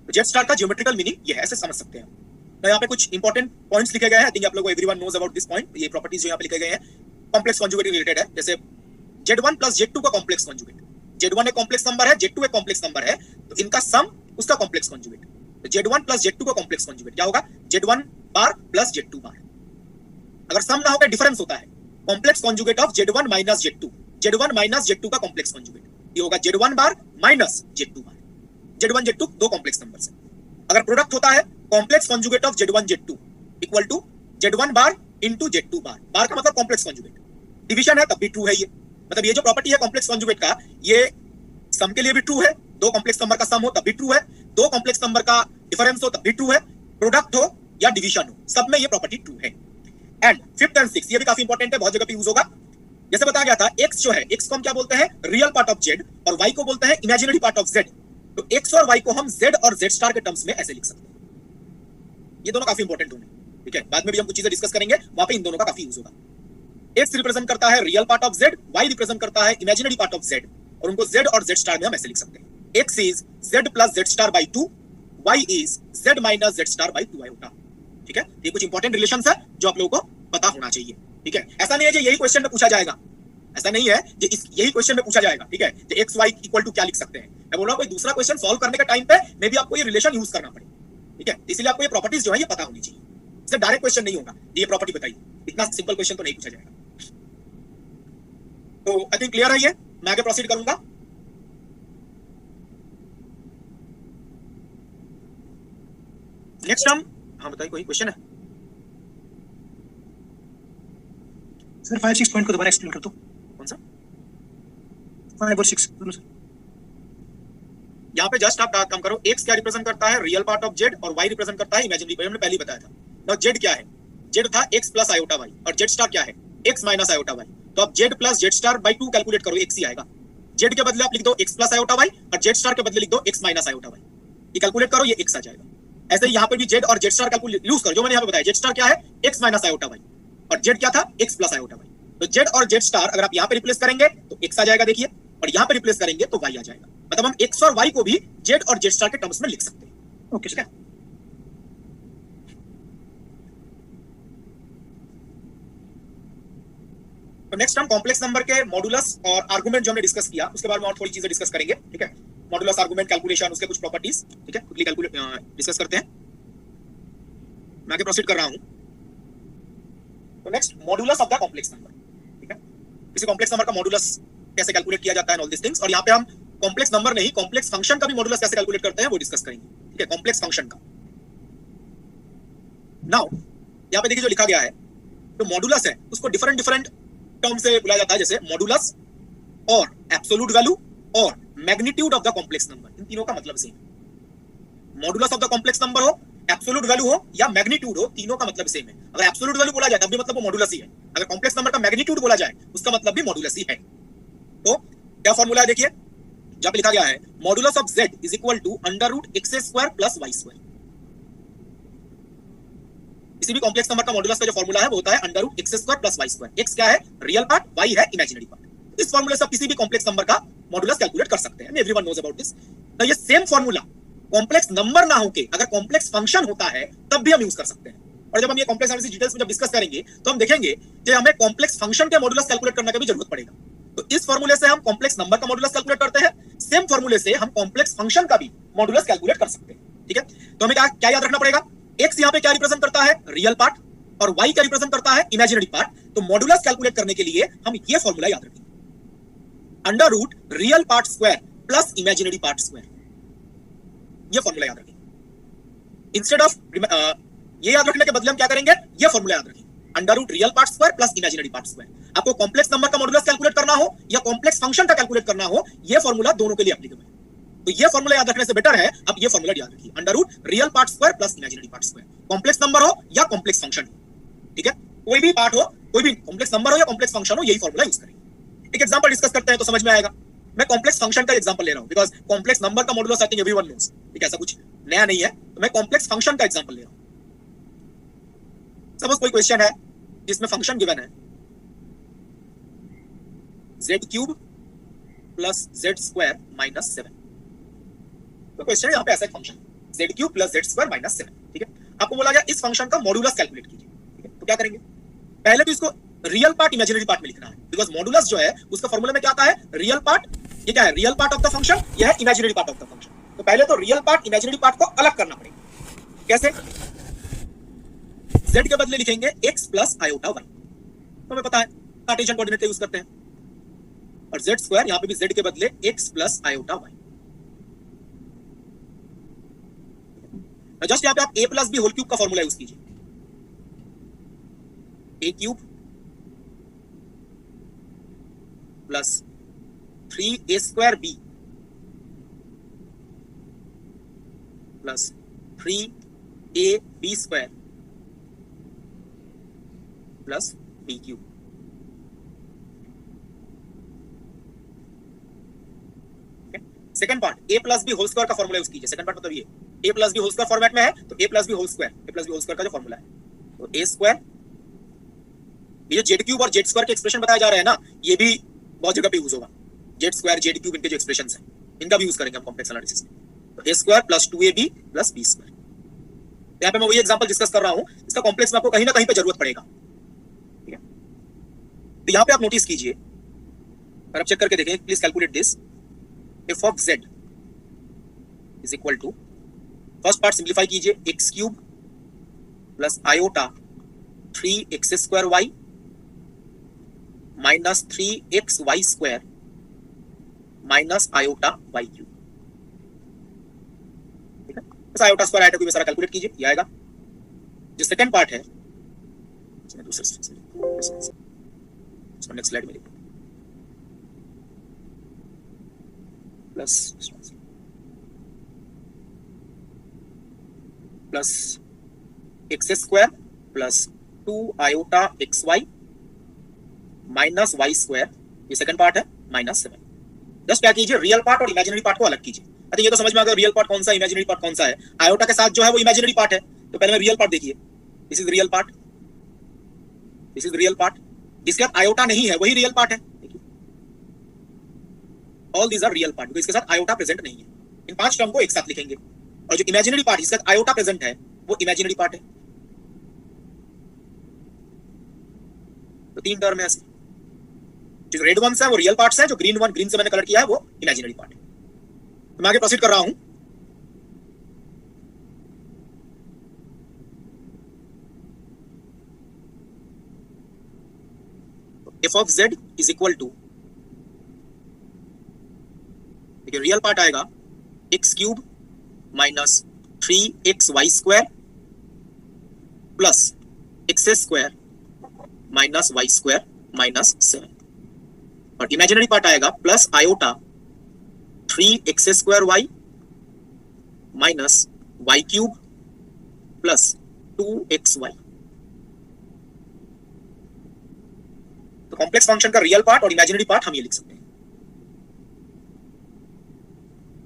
Z स्टार का जियोमेट्रिकल मीनिंग ये है, ऐसे समझ सकते हैं। तो यहाँ पे कुछ इंपॉर्टेंट पॉइंट्स लिखे गए हैं। आई थिंक आप लोगों को everyone knows about this point. ये प्रॉपर्टीज जो यहाँ पे लिखे गए हैं कॉम्प्लेक्स कॉन्जुगेट रिलेटेड है। जैसे Z1 प्लस Z2 का कॉम्प्लेक्स कॉन्जुगेट, Z1 एक कॉम्प्लेक्स नंबर है, Z2 एक कॉम्प्लेक्स नंबर है, तो इनका सम उसका कॉम्प्लेक्स कॉन्जुगेट। तो Z1 प्लस Z2 का कॉम्प्लेक्स कॉन्जुगेट क्या होगा? Z1 बार प्लस Z2 बार। अगर सम ना होकर डिफरेंस होता है, complex conjugate of Z1 minus Z2, Z1 minus Z2 का कॉम्प्लेक्स कॉन्जुगेट ये होगा Z1 बार माइनस Z2 बार। Z1 Z2 दो कॉम्प्लेक्स नंबर्स हैं। अगर प्रोडक्ट होता है complex conjugate of Z1 Z2 equal to Z1 bar into Z2 bar. Bar का मतलब कॉम्प्लेक्स कॉन्जुगेट। डिवीजन है तब भी ट्रू है ये। मतलब ये जो प्रॉपर्टी है कॉम्प्लेक्स कॉन्जुगेट का, ये सम के लिए भी ट्रू है, दो कॉम्प्लेक्स नंबर का सम हो तब भी ट्रू है, दो कॉम्प्लेक्स नंबर का डिफरेंस हो तब भी ट्रू है, प्रोडक्ट हो या डिवीजन हो, सब में ये प्रॉपर्टी ट्रू है। एंड फिफ्थ एंड सिक्स ये भी काफी इंपॉर्टेंट है, बहुत जगह पे यूज होगा। जैसे बताया गया था x जो है, x को हम क्या बोलते हैं? रियल पार्ट ऑफ z, और y को बोलते हैं इमेजिनरी पार्ट ऑफ z। तो x और y को हम z और z स्टार के टर्म्स में ऐसे लिख सकते हैं। ये दोनों काफी इंपॉर्टेंट होंगे, ठीक है। बाद में भी हम कुछ चीजें डिस्कस करेंगे, वहां पे इन दोनों का काफी यूज होगा। x रिप्रेजेंट करता है real part of z, y represent करता है इमेजिनरी पार्ट ऑफ z, और उनको z और z स्टार में हम ऐसे लिख सकते हैं। x is z plus z star by 2 y is z minus z star by 2 iota। ठीक है, ये कुछ इंपॉर्टेंट रिलेशंस है जो आप लोगों को पता होना चाहिए। ठीक है, ऐसा नहीं है कि यही क्वेश्चन में पूछा जाएगा, ऐसा नहीं है कि यही क्वेश्चन में पूछा जाएगा। ठीक है, कि एक्स वाई इक्वल टू क्या लिख सकते हैं। मैं बोल रहा हूँ कोई दूसरा क्वेश्चन सॉल्व करने के टाइम पे मे भी आपको ये रिलेशन यूज करना पड़े। ठीक है, इसलिए आपको ये प्रॉपर्टीज जो है ये पता होनी चाहिए। इससे डायरेक्ट क्वेश्चन नहीं होगा ये प्रॉपर्टी बताइए, इतना सिंपल क्वेश्चन तो नहीं पूछा जाएगा। तो आई थिंक क्लियर है ये, मैं आगे प्रोसीड करूंगा। नेक्स्ट हम, हाँ बताइए कोई क्वेश्चन है? सर 5-6 पॉइंट को दोबारा एक्सप्लेन कर दो। कौन सा? 5 और 6 दोनों सर। यहाँ पे जस्ट आप काम करो, x क्या रिप्रेजेंट करता है रियल पार्ट ऑफ z और y रिप्रेजेंट करता है इमेजिनरी पार्ट। हमने पहले ही बताया था। नाउ z क्या है? z था x प्लस आयोटा y और z स्टार क्या है? x minus iota y। तो अब z plus z star by 2 calculate करो, x ही आएगा। z के बदले आप लिख दो x प्लस आयोटा y और z स्टार के बदले लिख दो x माइनस आयोटा y। ये कैलकुलेट करो, ये x आ जाएगा। ऐसे ही यहाँ पे भी z और z स्टार कैलकुलेट यूज करो, जो मैंने यहाँ पे बताया। z स्टार क्या है? x माइनस आयोटा y और z क्या था? x plus iota y। तो z और z स्टार अगर आप यहाँ पे रिप्लेस करेंगे तो x आ जाएगा, देखिए, और यहाँ पे रिप्लेस करेंगे तो y आ जाएगा। मतलब हम x और y को भी z और z स्टार के टर्म्स में लिख सकते हैं। ओके, ठीक है। तो नेक्स्ट हम कॉम्प्लेक्स नंबर के मॉडुलस और आर्गुमेंट जो हमने डिस्कस किया उसके बारे में और थोड़ी चीजें डिस्कस करेंगे। ठीक है, मॉडुलस आर्गुमेंट कैलकुलेशन, उसके कुछ प्रॉपर्टीज, ठीक है, क्विकली कैलकुलेट डिस्कस करते हैं। मैं आगे प्रोसीड कर रहा हूं। तो next modulus of the complex number. ठीक है, किसी कॉम्प्लेक्स नंबर का मॉडुलस कैसे कैलकुलेट किया जाता है, ऑल दिस थिंग्स। और यहाँ पे हम कॉम्प्लेक्स नंबर नहीं, कॉम्प्लेक्स फंक्शन का भी मॉडुलस कैसे कैलकुलेट करते हैं वो डिस्कस करेंगे। ठीक है, कॉम्प्लेक्स फंक्शन का। नाउ यहाँ पे देखिए जो लिखा गया है, तो मॉडुलस है उसको डिफरेंट डिफरेंट टर्म से बुलाया जाता है, जैसे मॉडुलस और एब्सोल्यूट वैल्यू और magnitude of the complex number. इन तीनों का मतलब सेम है। Modulus of the complex number हो, एब्सोल्यूट वैल्यू हो या मैग्नीट्यूड हो, तीनों का मतलब सेम है। अगर एब्सोल्यूट वैल्यू बोला जाए तब भी मतलब वो मॉडुलस ही है। अगर कॉम्प्लेक्स नंबर का मैग्नीट्यूड बोला जाए उसका मतलब भी मॉडुलस ही है। तो क्या फॉर्मूला है देखिए, जहां पे लिखा गया है modulus of z is equal to under root x square plus y square. किसी भी कॉम्प्लेक्स नंबर का मॉडुलस का जो फॉर्मूला है वो होता है under root x square plus y square. x क्या है? रियल पार्ट, y है इमेजिनरी पार्ट। इस फॉर्मूले से आप किसी भी कॉम्प्लेक्स नंबर का मॉडुलस कैलकुलेट कर सकते हैं। Everyone knows about this. तो ये सेम फॉर्मूला कॉम्प्लेक्स नंबर ना होके अगर कॉम्प्लेक्स फंक्शन होता है तब भी हम यूज कर सकते हैं। और जब हम ये कॉम्प्लेक्स एनालिसिस डिटेल्स में जब डिस्कस करेंगे तो हम देखेंगे कि हमें कॉम्प्लेक्स फंक्शन के मॉडुलस कैलकुलेट करने की भी जरूरत पड़ेगा। तो इस फॉर्मूले से हम कॉम्प्लेक्स नंबर का मॉडुलस कैलकुलेट करते हैं, सेम फॉर्मूले से हम कॉम्प्लेक्स फंक्शन का भी मॉडुलस कैलकुलेट कर सकते हैं। ठीक है, तो हमें क्या याद रखना पड़ेगा? x यहाँ पे क्या रिप्रेजेंट करता है? रियल पार्ट, और y क्या रिप्रेजेंट करता है? Imaginary part. तो मॉडुलस कैलकुलेट करने के लिए हम ये फॉर्मूला याद रखेंगे, under root real part square plus imaginary part square. ये फॉर्मूला याद रखेंगे। इंस्टेड ऑफ ये याद रखने के बदले हम क्या करेंगे? ये फॉर्मूला याद रखेंगे, under root real part square plus imaginary part square. आपको कॉम्प्लेक्स नंबर का मॉडुलस कैलकुलेट करना हो या कॉम्प्लेक्स फंक्शन का कैलकुलेट करना हो, ये फॉर्मूला दोनों के लिए एप्लीकेबल है। तो ये फॉर्मूला याद रखने से बेटर है आप ये फॉर्मूला याद रखिए, under root real part square plus imaginary part square. Complex number हो या कॉम्प्लेक्स फंक्शन हो, ठीक है, कोई भी पार्ट हो, कोई भी कॉम्प्लेक्स नंबर हो या कॉम्प्लेक्स फंक्शन हो, यही फॉर्मूला यूज करेंगे। एक एग्जांपल डिस्कस करते हैं तो समझ में आएगा। मैं कॉम्प्लेक्स फंक्शन का एग्जांपल ले रहा हूं बिकॉज़ कॉम्प्लेक्स नंबर का मॉडुलस आई थिंक एवरीवन नोस, ठीक है, ऐसा कुछ नया नहीं है। तो मैं कॉम्प्लेक्स फंक्शन का एग्जांपल ले रहा हूं। सपोज कोई क्वेश्चन है जिसमें फंक्शन गिवन है z³ प्लस z² माइनस 7। तो क्वेश्चन यहाँ पे ऐसा एक function z³ plus z² minus 7, ठीक है। आपको बोला गया इस फंक्शन का मॉडुलस कैलकुलेट कीजिए, ठीक है। तो क्या करेंगे? पहले तो इसको रियल पार्ट इमेजिनरी पार्ट में लिखना है बिकॉज मॉडुलस जो है उसका फॉर्मूला में क्या आता है? Real part. ये क्या है? Real part of the function, यह है imaginary part of the function. तो पहले तो रियल पार्ट इमेजिनरी पार्ट को अलग करना पड़ेगा। कैसे? z के बदले लिखेंगे x प्लस आयोटा y। तो हमें पता है कार्टेशियन कोऑर्डिनेट का यूज करते हैं। और z² यहां पे भी z के बदले x plus iota y। Just यहां पे आप a plus b whole cube का फॉर्मूला यूज कीजिए। a³ plus 3a² b plus 3ab² plus b³ second part a plus B whole square का फॉर्मूला यूज कीजिए। सेकंड पार्ट मतलब ये a plus B whole square format में है तो a plus B whole square का जो फॉर्मूला है तो a²। ये जो z³ और z² के एक्सप्रेशन बताया जा रहा है ना, ये भी बहुत जगह पे यूज होगा। z² z³ इनके जो एक्सप्रेशंस हैं इनका भी यूज करेंगे हम कॉम्प्लेक्स एनालिसिस में। A square plus 2ab plus b square. यहाँ पे मैं वही एग्जांपल डिस्कस कर रहा हूँ, इसका कॉम्प्लेक्स में आपको कहीं ना कहीं पे जरूरत पड़ेगा, ठीक है। तो यहाँ पे आप नोटिस कीजिए और आप चेक करके देखें, please calculate this. F of z is equal to, first part simplify कीजिए, x cube plus iota 3x square y minus 3x y square minus iota Y cube, ठीक है। बस आयोटा स्क्वायर आयोटा क्यूब सारा calculate कीजिए, ये आएगा। जो second part है दूसरे नेक्स्ट स्लाइड में लिखो, plus x square plus 2 iota x y minus y square, ये सेकंड पार्ट है, माइनस 7। जस्ट क्या कीजिए, रियल पार्ट और इमेजिनरी पार्ट को अलग कीजिए। आई थिंक ये तो समझ में आ गया रियल पार्ट कौन सा है, इमेजिनरी पार्ट कौन सा है। आयोटा के साथ जो है वो इमेजिनरी पार्ट है, तो पहले में रियल पार्ट देखिए, this is real part, this is real part. जिसके साथ आयोटा नहीं है वही रियल पार्ट है, देखिए all these are real part, क्योंकि इसके साथ आयोटा प्रेजेंट नहीं है। इन 5 टर्म को एक साथ लिखेंगे, और जो इमेजिनरी पार्ट जिसके साथ आयोटा प्रेजेंट है वो इमेजिनरी पार्ट है। तो 3 टर्म है ऐसे, जो रेड वन है वो रियल पार्ट्स है, जो ग्रीन से मैंने कलर किया है वो इमेजिनरी पार्ट है। तो मैं आगे प्रोसीड कर रहा हूं। F of z is equal to, देखिए रियल पार्ट आएगा x cube minus 3x y square plus x square minus y square minus 7, और इमेजिनरी पार्ट आएगा plus iota 3x square y minus y cube plus 2x y. तो complex function का real part और imaginary part हम ये लिख सकते हैं,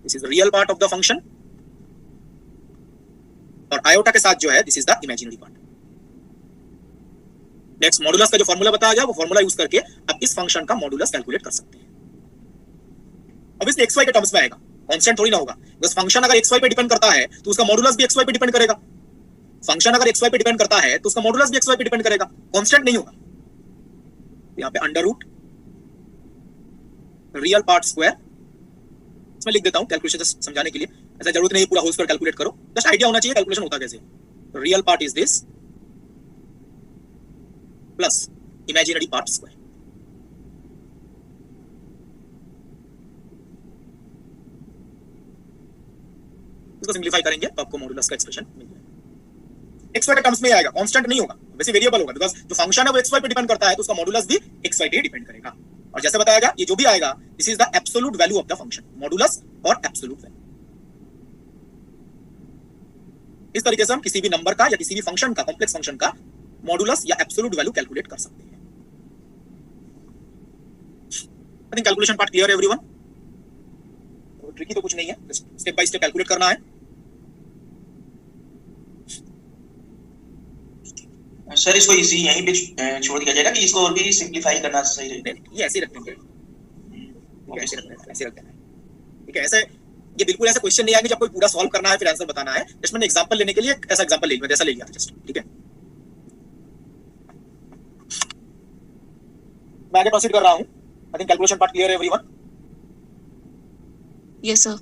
this is real part of the function, और आयोटा के साथ जो है this is the imaginary part. Next, modulus का जो फॉर्मूला बताया गया वो फॉर्मूला यूज करके आप इस फंक्शन का मॉडुलस कैलकुलेट कर सकते हैं। ऑब्वियसली xy के टर्म्स में आएगा, कांस्टेंट थोड़ी ना होगा, बिकॉज़ फंक्शन अगर xy पे डिपेंड करता है तो उसका मॉडुलस भी xy पे डिपेंड करेगा। फंक्शन अगर xy पे डिपेंड करता है तो उसका मॉडुलस भी xy पे डिपेंड करेगा, कांस्टेंट नहीं होगा। यहाँ पे under root real part square, इसमें लिख देता हूँ कैलकुलेशन जस्ट समझाने के लिए, ऐसा जरूरत नहीं पूरा होल स्क्वायर कैलकुलेट करो, जस्ट आइडिया होना चाहिए कैलकुलेशन होता कैसे। Real part is this plus imaginary part square. इसको सिंप्लीफाई करेंगे तो आपको मॉडुलस का एक्सप्रेशन मिल जाएगा। xy के टर्म्स में आएगा, कांस्टेंट नहीं होगा, वैसे वेरिएबल होगा, बिकॉज़ जो फंक्शन है वो xy पे डिपेंड करता है तो उसका मॉडुलस भी xy पे डिपेंड करेगा। और जैसे बताया गया, ये जो भी आएगा this is the absolute value of the function, modulus और एब्सोल्यूट वैल्यू। इस तरीके से हम किसी भी नंबर का या किसी भी फंक्शन का, कॉम्प्लेक्स फंक्शन का मॉडुलस या एब्सोल्यूट वैल्यू कैलकुलेट कर सकते हैं। I think calculation part clear है एवरीवन, ट्रिकी तो कुछ नहीं है, स्टेप बाय स्टेप कैलकुलेट करना है। सर इसको इसी यहीं पे छोड़ दिया जाएगा कि इसको और भी सिंपलीफाई करना सही रहेगा? ये ऐसे ही रखेंगे, ऐसे रखते हैं, ठीक है। ऐसे ये बिल्कुल ऐसा क्वेश्चन नहीं आएंगे जब कोई पूरा सॉल्व करना है फिर आंसर बताना है, जस्ट मैंने एग्जांपल लेने के लिए ऐसा एग्जांपल ले लिया, जैसा ले लिया था जस्ट, ठीक है। मैं आगे प्रोसीड कर रहा हूं। I think calculation part clear है एवरीवन। Yes sir.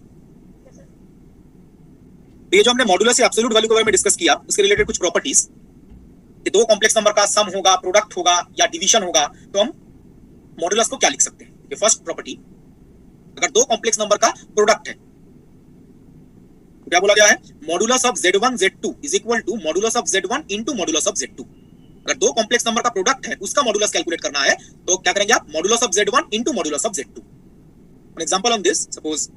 ये जो हमने मॉडुलस या एब्सोल्यूट वैल्यू के बारे में डिस्कस किया, उसके रिलेटेड कुछ प्रॉपर्टीज, ये दो कॉम्प्लेक्स नंबर का सम होगा, प्रोडक्ट होगा या डिवीजन होगा, तो हम मॉडुलस को क्या लिख सकते हैं। ये फर्स्ट प्रॉपर्टी, अगर दो कॉम्प्लेक्स नंबर का प्रोडक्ट है तो क्या बोला गया है, modulus of z1 z2 is equal to modulus of z1 into modulus of z2। अगर दो कॉम्प्लेक्स नंबर का प्रोडक्ट है उसका मॉडुलस कैलकुलेट करना है तो क्या करेंगे आप, modulus of z1 into modulus of z2। An example on this, suppose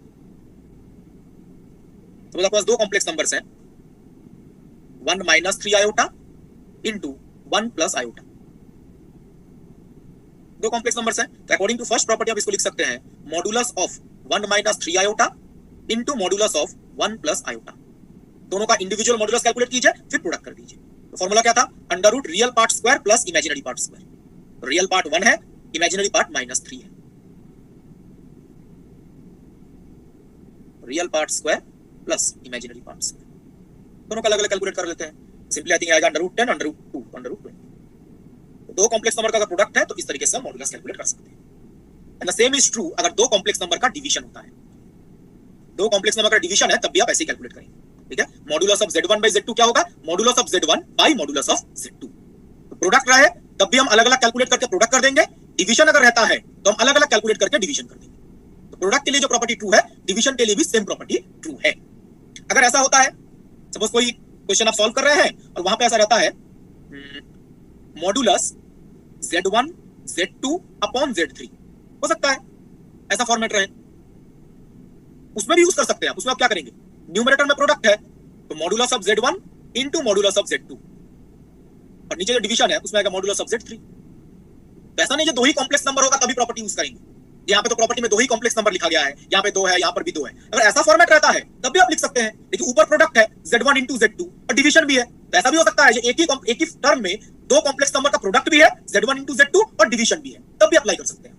आपके पास दो कॉम्प्लेक्स नंबर्स हैं, 1 minus 3 iota into 1 plus iota. दो कॉम्प्लेक्स नंबर्स हैं, तो अकॉर्डिंग टू फर्स्ट प्रॉपर्टी आप इसको लिख सकते हैं modulus of 1 minus 3 iota into modulus of 1 plus iota. दोनों का इंडिविजुअल मॉडुलस कैलकुलेट कीजिए, फिर प्रोडक्ट कर दीजिए। तो फॉर्मूला क्या था, under root real part square plus imaginary part square. Real part 1 है, इमेजिनरी पार्ट -3 है। Real part square plus imaginary parts, दोनों का अलग अलग कैलकुलेट कर लेते हैं। सिंपली आई थिंक आएगा √10 √2 √20। दो कॉम्प्लेक्स नंबर का अगर प्रोडक्ट है तो इस तरीके से हम मॉडुलस कैलकुलेट कर सकते हैं। And the same is true अगर दो कॉम्प्लेक्स नंबर का डिवीजन होता है, दो कॉम्प्लेक्स नंबर का डिवीजन है तब भी आप ऐसे ही कैलकुलेट करेंगे, ठीक है। Modulus of Z1 bye Z2 क्या होगा? Modulus of Z1 by modulus of Z2। तो प्रोडक्ट रहे तब भी हम अलग अलग कैलकुलेट करके प्रोडक्ट कर देंगे, डिवीजन अगर रहता है तो हम अलग अलग कैलकुलेट करके डिवीजन कर देंगे। तो प्रोडक्ट के लिए जो प्रॉपर्टी ट्रू है, डिवीजन के लिए भी सेम प्रॉपर्टी ट्रू है। अगर ऐसा होता है, सपोज कोई क्वेश्चन आप सॉल्व कर रहे हैं और वहां पे ऐसा रहता है modulus Z1 Z2 upon Z3, हो सकता है ऐसा फॉर्मेट रहे, उसमें भी यूज कर सकते हैं आप। उसमें आप क्या करेंगे, न्यूमरेटर में प्रोडक्ट है तो modulus of Z1 into modulus of Z2, और नीचे जो डिवीजन है उसमें आएगा मॉडुलस ऑफ Z3। तो ऐसा नहीं है दो ही कॉम्प्लेक्स नंबर होगा तभी प्रॉपर्टी यूज करेंगे, यहाँ पे तो प्रॉपर्टी में दो ही कॉम्प्लेक्स नंबर लिखा गया है, यहाँ पे दो है, यहाँ पर भी दो है। अगर ऐसा फॉर्मेट रहता है तब भी आप लिख सकते हैं, लेकिन ऊपर प्रोडक्ट है Z1 इनटू Z2 और डिवीजन भी है, तो ऐसा भी हो सकता है एक ही टर्म में दो कॉम्प्लेक्स नंबर का प्रोडक्ट भी है Z1 इनटू Z2 और डिवीजन भी है, तब भी अप्लाई कर सकते हैं,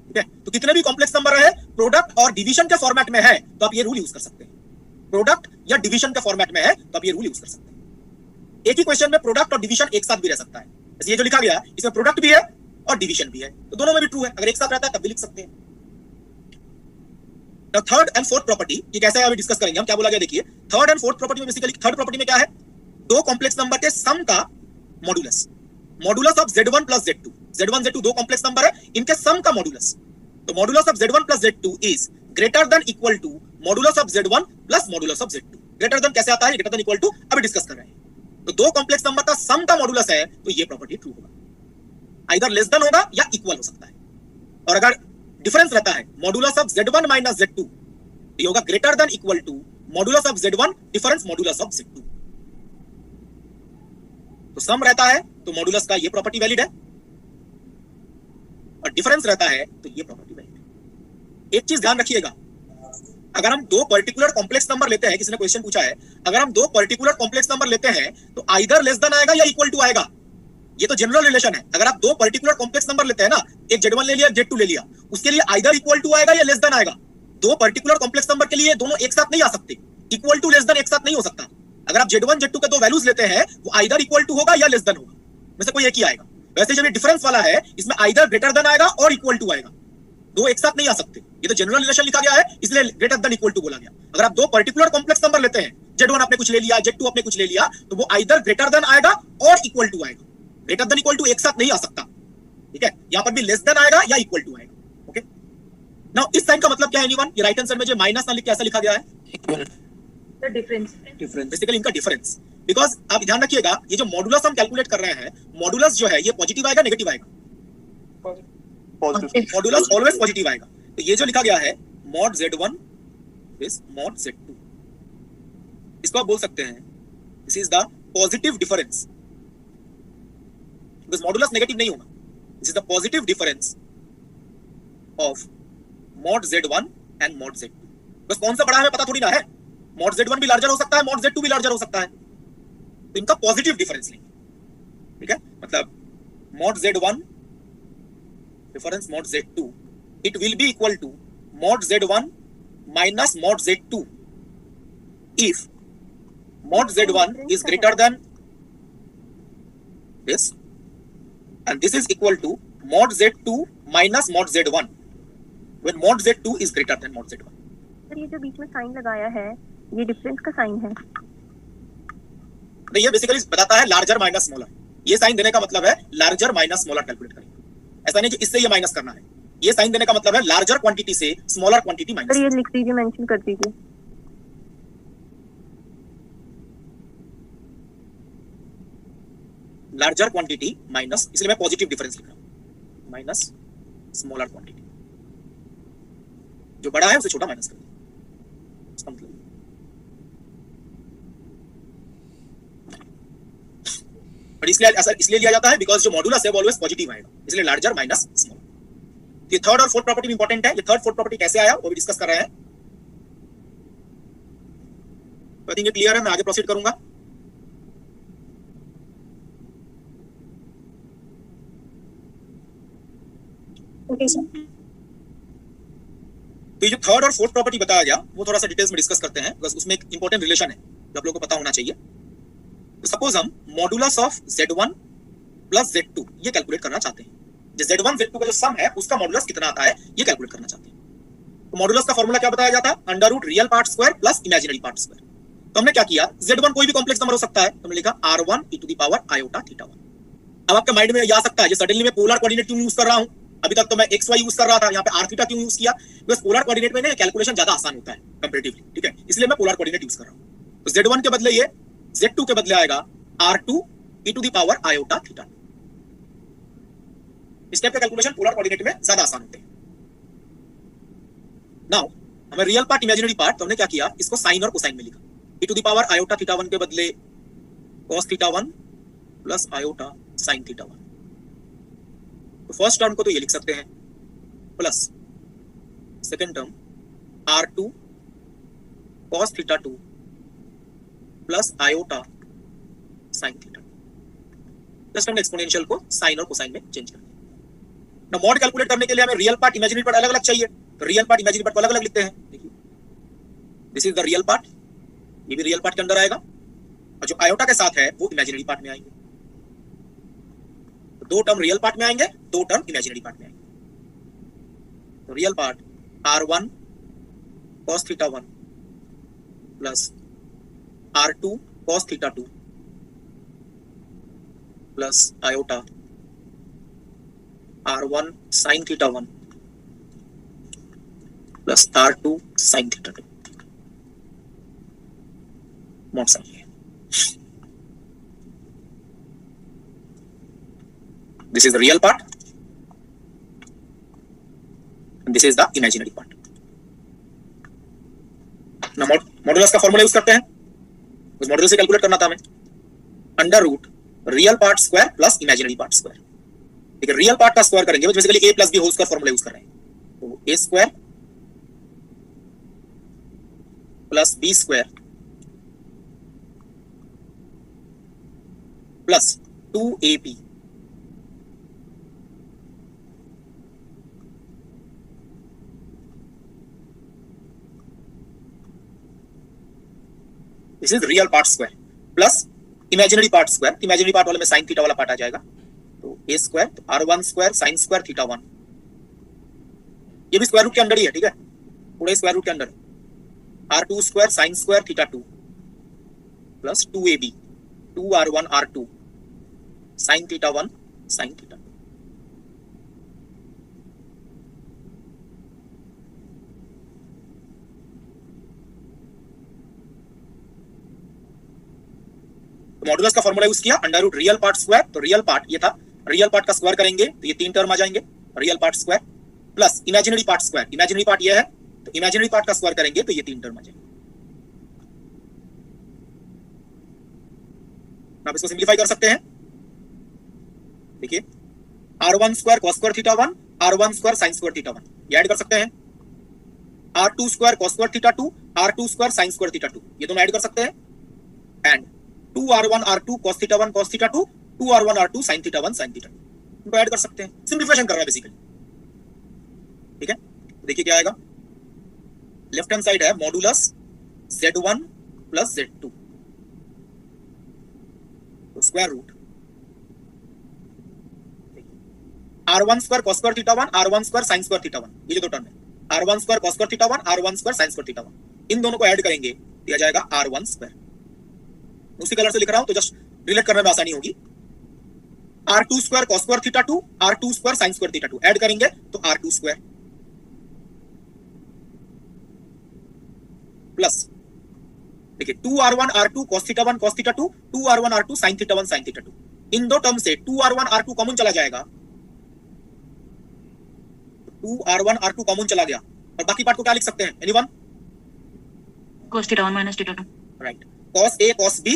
ठीक है। तो कितने भी कॉम्प्लेक्स नंबर रहे, प्रोडक्ट और डिवीजन के फॉर्मेट में है तो आप ये रूल यूज कर सकते हैं। प्रोडक्ट या डिवीजन के फॉर्मेट में है तो आप ये रूल यूज कर सकते हैं। एक ही क्वेश्चन में प्रोडक्ट और डिवीजन एक साथ भी रह सकता है, जैसे ये जो लिखा गया है इसमें प्रोडक्ट भी है और डिवीजन भी है, तो दोनों में भी ट्रू है। अगर एक साथ रहता है तब भी लिख सकते हैं। Now, third and fourth property ये कैसे है अभी डिस्कस करेंगे हम। क्या बोला गया देखिए, थर्ड एंड फोर्थ प्रॉपर्टी में बेसिकली थर्ड प्रॉपर्टी में क्या है, दो कॉम्प्लेक्स नंबर के सम का modulus, modulus of Z1 plus Z2, Z1 Z2 दो कॉम्प्लेक्स नंबर है, इनके सम का मॉडुलस, तो modulus of Z1 plus Z2 is greater than equal to modulus of Z1 plus modulus of Z2। Greater than कैसे आता है, ग्रेटर देन इक्वल टू अभी discuss कर रहे हैं। तो दो कॉम्प्लेक्स नंबर का सम का मॉडुलस है तो ये प्रॉपर्टी ट्रू होगा, आइदर लेस देन होगा या इक्वल हो सकता है। और अगर डिफरेंस रहता है modulus of Z1 minus Z2, ये होगा greater than equal to modulus of Z1 difference modulus of Z2। तो सम रहता है तो मॉडुलस का ये प्रॉपर्टी वैलिड है, और डिफरेंस रहता है तो ये प्रॉपर्टी वैलिड है। एक चीज ध्यान रखिएगा, अगर हम दो पर्टिकुलर कॉम्प्लेक्स नंबर लेते हैं, किसी ने क्वेश्चन पूछा है, अगर हम दो पर्टिकुलर कॉम्प्लेक्स नंबर लेते हैं तो आइदर लेस देन आएगा या इक्वल टू आएगा, ये तो जनरल रिलेशन है। अगर आप दो पर्टिकुलर कॉम्प्लेक्स नंबर लेते हैं ना, एक Z1 ले लिया Z2 ले लिया, उसके लिए आइदर इक्वल टू आएगा या लेस देन आएगा। दो पर्टिकुलर कॉम्प्लेक्स नंबर के लिए दोनों एक साथ नहीं आ सकते, इक्वल टू लेस देन एक साथ नहीं हो सकता। अगर आप Z1 Z2 के दो वैल्यूज लेते हैं वो आइदर इक्वल टू होगा या लेस देन होगा, में से कोई एक ही आएगा। वैसे जब ये डिफरेंस वाला है इसमें आइदर ग्रेटर देन आएगा और इक्वल टू आएगा, दो एक साथ नहीं आ सकते। ये तो जनरल रिलेशन लिखा गया है इसलिए ग्रेटर देन इक्वल टू बोला गया। अगर आप दो पर्टिकुलर कॉम्प्लेक्स नंबर लेते हैं, Z1 आपने कुछ ले लिया, Z2 आपने कुछ ले लिया, तो वो आइदर ग्रेटर देन आएगा और इक्वल टू आएगा। ग्रेटर देन इक्वल टू एक साथ नहीं आ सकता, ठीक है। यहां पर भी लेस देन आएगा या इक्वल टू आएगा, ओके। नाउ इस साइन का मतलब क्या है एनीवन, ये राइट हैंड साइड में जो माइनस ना लिख के ऐसा लिखा गया है, द डिफरेंस बेसिकली इनका डिफरेंस। बिकॉज आप ध्यान रखिएगा ये जो मॉडुलस हम कैलकुलेट कर रहे हैं, मॉडुलस जो है ये पॉजिटिव आएगा नेगेटिव आएगा, मॉडुलस ऑलवेज पॉजिटिव आएगा। तो ये जो लिखा गया है mod Z1 is mod Z2, इसको आप बोल सकते हैं this is the positive difference, because modulus negative नहीं होगा, this is the positive difference of mod Z1 and mod Z2। बस कौन सा बड़ा है हमें पता थोड़ी ना है, मॉड Z1 भी लार्जर हो सकता है, मॉड Z2 भी लार्जर हो सकता है, तो इनका पॉजिटिव डिफरेंस लेंगे, ठीक है। मतलब mod Z1 difference mod Z2, it will be equal to mod Z1 minus mod Z2 if mod Z1 is greater than this and this is equal to mod Z2 minus mod Z1 when mod Z2 is greater than mod Z1। Sir ये जो बीच में sign लगाया है ये difference का sign है, नहीं ये बेसिकली बताता है लार्जर माइनस स्मॉलर। ये साइन देने का मतलब है लार्जर माइनस स्मॉलर कैलकुलेट करेंगे, ऐसा नहीं कि इससे ये माइनस करना है। ये साइन देने का मतलब है लार्जर क्वांटिटी से स्मॉलर क्वांटिटी माइनस। सर ये लिख दीजिए, मेंशन कर दीजिए। लार्जर क्वांटिटी माइनस, इसलिए मैं पॉजिटिव डिफरेंस लिख रहा हूं, माइनस स्मॉलर क्वांटिटी, जो बड़ा है उसे छोटा माइनस कर दो, इसका मतलब। बट इसलिए ऐसा इसलिए लिया जाता है बिकॉज जो मॉडुलस है वो ऑलवेज पॉजिटिव आएगा, इसलिए लार्जर माइनस स्मॉलर। ये थर्ड और फोर्थ प्रॉपर्टी भी इंपॉर्टेंट है। ये थर्ड फोर्थ प्रॉपर्टी कैसे आया वो भी डिस्कस कर रहे हैं। आई थिंक ये क्लियर है, मैं आगे प्रोसीड करूंगा। Okay sir. तो ये जो थर्ड और फोर्थ प्रॉपर्टी बताया गया वो थोड़ा सा डिटेल्स में डिस्कस करते हैं, बिकॉज उसमें एक इंपॉर्टेंट रिलेशन है जो आप लोगों को पता होना चाहिए। तो सपोज हम modulus of Z1 plus Z2 ये कैलकुलेट करना चाहते हैं। जो Z1 Z2 का जो सम है उसका मॉडुलस कितना आता है ये कैलकुलेट करना चाहते हैं। तो मॉडुलस का फॉर्मूला क्या बताया जाता है? Under root real part square plus imaginary part square. तो हमने क्या किया, Z1 कोई भी कॉम्प्लेक्स नंबर हो सकता है, तो हमने लिखा R1 e to the power iota theta 1। अब आपके माइंड में ये आ सकता है, ये सडनली मैं पोलर कोऑर्डिनेट क्यों यूज कर रहा हूं, अभी तक तो मैं XY यूज कर रहा था, यहाँ पे R थीटा क्यों यूज किया? बिकॉज़ पोलर कोऑर्डिनेट में ना कैलकुलेशन ज्यादा आसान होता है कंपैरेटिवली, ठीक है, इसलिए मैं पोलर कोऑर्डिनेट यूज कर रहा हूं। तो Z1 के बदले ये Z2 के बदले आएगा R2 e to the power iota theta. इस टाइप का कैलकुलेशन पोलर कोऑर्डिनेट में ज्यादा आसान होते हैं। नाउ हमें रियल पार्ट इमेजिनरी पार्ट, तो हमने क्या किया, इसको साइन और कोसाइन में लिखा। e to the power iota theta 1 के बदले cos theta 1 plus iota sine theta 1। तो फर्स्ट टर्म को तो ये लिख सकते हैं plus second term R2 cos theta 2 plus iota sine theta. Just हमने एक्सपोनेंशियल को साइन और कोसाइन में चेंज कर दिया। ना मॉड कैलकुलेट करने के लिए हमें रियल पार्ट इमेजिनरी पार्ट अलग अलग चाहिए, तो रियल पार्ट इमेजिनरी पार्ट को अलग अलग लिखते हैं। देखिए this is the real part, ये भी रियल पार्ट के अंदर आएगा, और जो आयोटा के साथ है वो इमेजिनरी पार्ट में आएंगे। तो दो टर्म रियल पार्ट में आएंगे, दो टर्म इमेजिनरी पार्ट में आएंगे। तो real part R1 cos theta 1 plus R2 cos theta 2 plus iota R1 sin theta 1 plus R2 sin theta 2 mod sine. This is the real part and this is the imaginary part. Now modulus का formula use करते हैं, उस modulus से calculate करना था हमें under root real part square plus imaginary part square. ठीक है, रियल पार्ट का स्क्वायर करेंगे, basically a plus B whole square formula use कर रहे हैं। तो a square plus b square plus 2ab this is real part square plus imaginary part square. Imaginary part वाले में साइन थीटा वाला part आ जाएगा, तो a स्क्वायर तो R1 square sine square theta 1, ये भी स्क्वायर रूट के अंदर ही है, ठीक है, पूरे स्क्वायर रूट के अंदर है। R2 square sine square theta 2 plus 2ab 2R1 R2 sine theta 1 sine theta 2। तो मॉडुलस का फॉर्मूला यूज किया under root real part square, तो रियल पार्ट ये था, रियल पार्ट का स्क्वायर करेंगे तो ये तीन टर्म आ जाएंगे, real part square plus imaginary part square, imaginary part ये है तो इमेजिनरी पार्ट का स्क्वायर करेंगे तो ये तीन टर्म आ जाएंगे। आप इसको सिंपलीफाई कर सकते हैं, देखिए R1 square cos square theta 1 R1 square sin square theta 1 ये ऐड कर सकते हैं। R2 square cos square theta 2 R2 square sin square theta 2 ये दोनों ऐड कर सकते हैं। And 2R1 R2 cos theta 1 cos theta 2 2R1 R2 sin theta 1 sin theta 2 इनको ऐड कर सकते हैं। सिंपलीफिकेशन कर रहा है बेसिकली, ठीक है। देखिए क्या आएगा, लेफ्ट हैंड साइड है मॉडुलस Z1 प्लस Z2 तो square root R1 square cos square theta 1 R1 square sin square theta 1 ये जो दो टर्म है R1 square cos square theta 1 R1 square sin square theta 1 इन दोनों को ऐड करेंगे दिया जाएगा R1 स्क्वायर। उसी कलर से लिख रहा हूं तो जस्ट रिलेट करने में आसानी होगी। R2 square cos square theta 2 R2 square sin square theta 2 add करेंगे तो R2 स्क्वायर प्लस देखिए 2R1 R2 cos theta 1 cos theta 2 2R1 R2 sin theta 1 sin theta 2 इन दो टर्म से 2R1 R2 कॉमन चला जाएगा, 2R1 R2 कॉमन चला गया और बाकी पार्ट को क्या लिख सकते हैं anyone? cos theta 1 minus theta 2 right, cos A cos B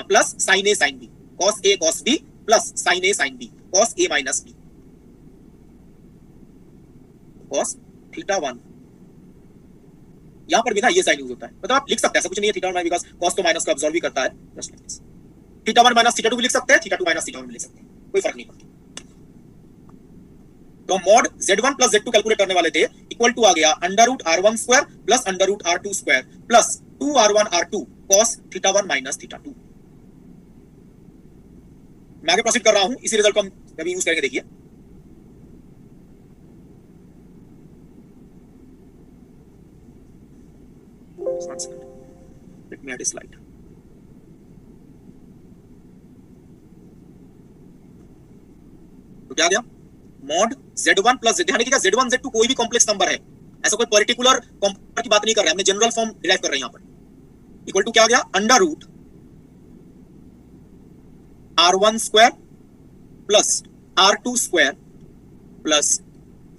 plus sin A sin B cos A cos B plus sin A sin B cos A minus B cos theta 1 यहां पर भी ना ये साइन यूज होता है, मतलब आप लिख सकते हैं, ऐसा कुछ नहीं है थीटा 1 बिकॉज़ cos तो माइनस को अब्सॉर्ब भी करता है, just like this. Theta 1 minus theta 2 भी लिख सकते हैं, थीटा 2 माइनस थीटा 1 भी लिख सकते हैं, कोई फर्क नहीं पड़ता। तो mod z1 plus z2 calculate करने वाले थे, इक्वल टू आ गया under root r1 square plus under root r2 square plus 2r1 r2 cos θ1 minus θ2। मैं आगे प्रोसीड कर रहा हूं, इसी रिजल्ट को हम अभी यूज करेंगे। देखिए लेट मी ऐड अ स्लाइड। तो क्या आ गया, मॉड z1 प्लस z, ध्यान रखिएगा z1 z2 कोई भी कॉम्प्लेक्स नंबर है, ऐसा कोई पर्टिकुलर कॉम्प्लेक्स की बात नहीं कर रहे हैं, हमने जनरल फॉर्म डिराइव कर रहे हैं यहां पर। इक्वल टू क्या आ गया, under root r1 square plus r2 square plus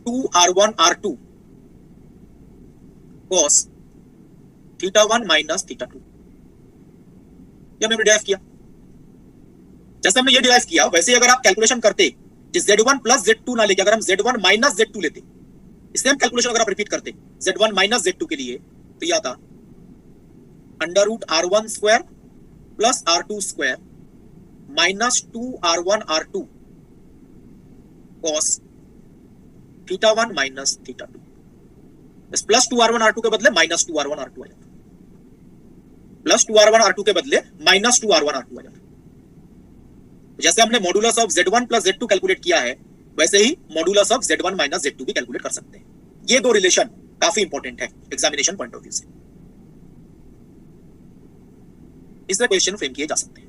2r1 r2 cos θ1 minus θ2। ये हमने डिराइव किया। जैसे हमने ये डिराइव किया वैसे ही अगर आप कैलकुलेशन करते, z1 प्लस z2 ना लेके अगर हम z1 माइनस z2 लेते, इससे हम कैलकुलेशन अगर आप रिपीट करते z1 माइनस z2 के लिए, तो ये आता under root r1 square plus r2 square minus 2r1 r2 cos θ1 minus θ2। इस प्लस 2r1 r2 के बदले माइनस 2r1 r2 आ जाता, प्लस 2r1 r2 के बदले माइनस 2r1 r2 आ जाता। जैसे हमने modulus of z1 plus z2 calculate किया है, वैसे ही modulus of z1 minus z2 भी कैलकुलेट कर सकते हैं। ये दो रिलेशन काफी इंपॉर्टेंट है एग्जामिनेशन पॉइंट ऑफ व्यू से, इससे क्वेश्चन फ्रेम किए जा सकते हैं।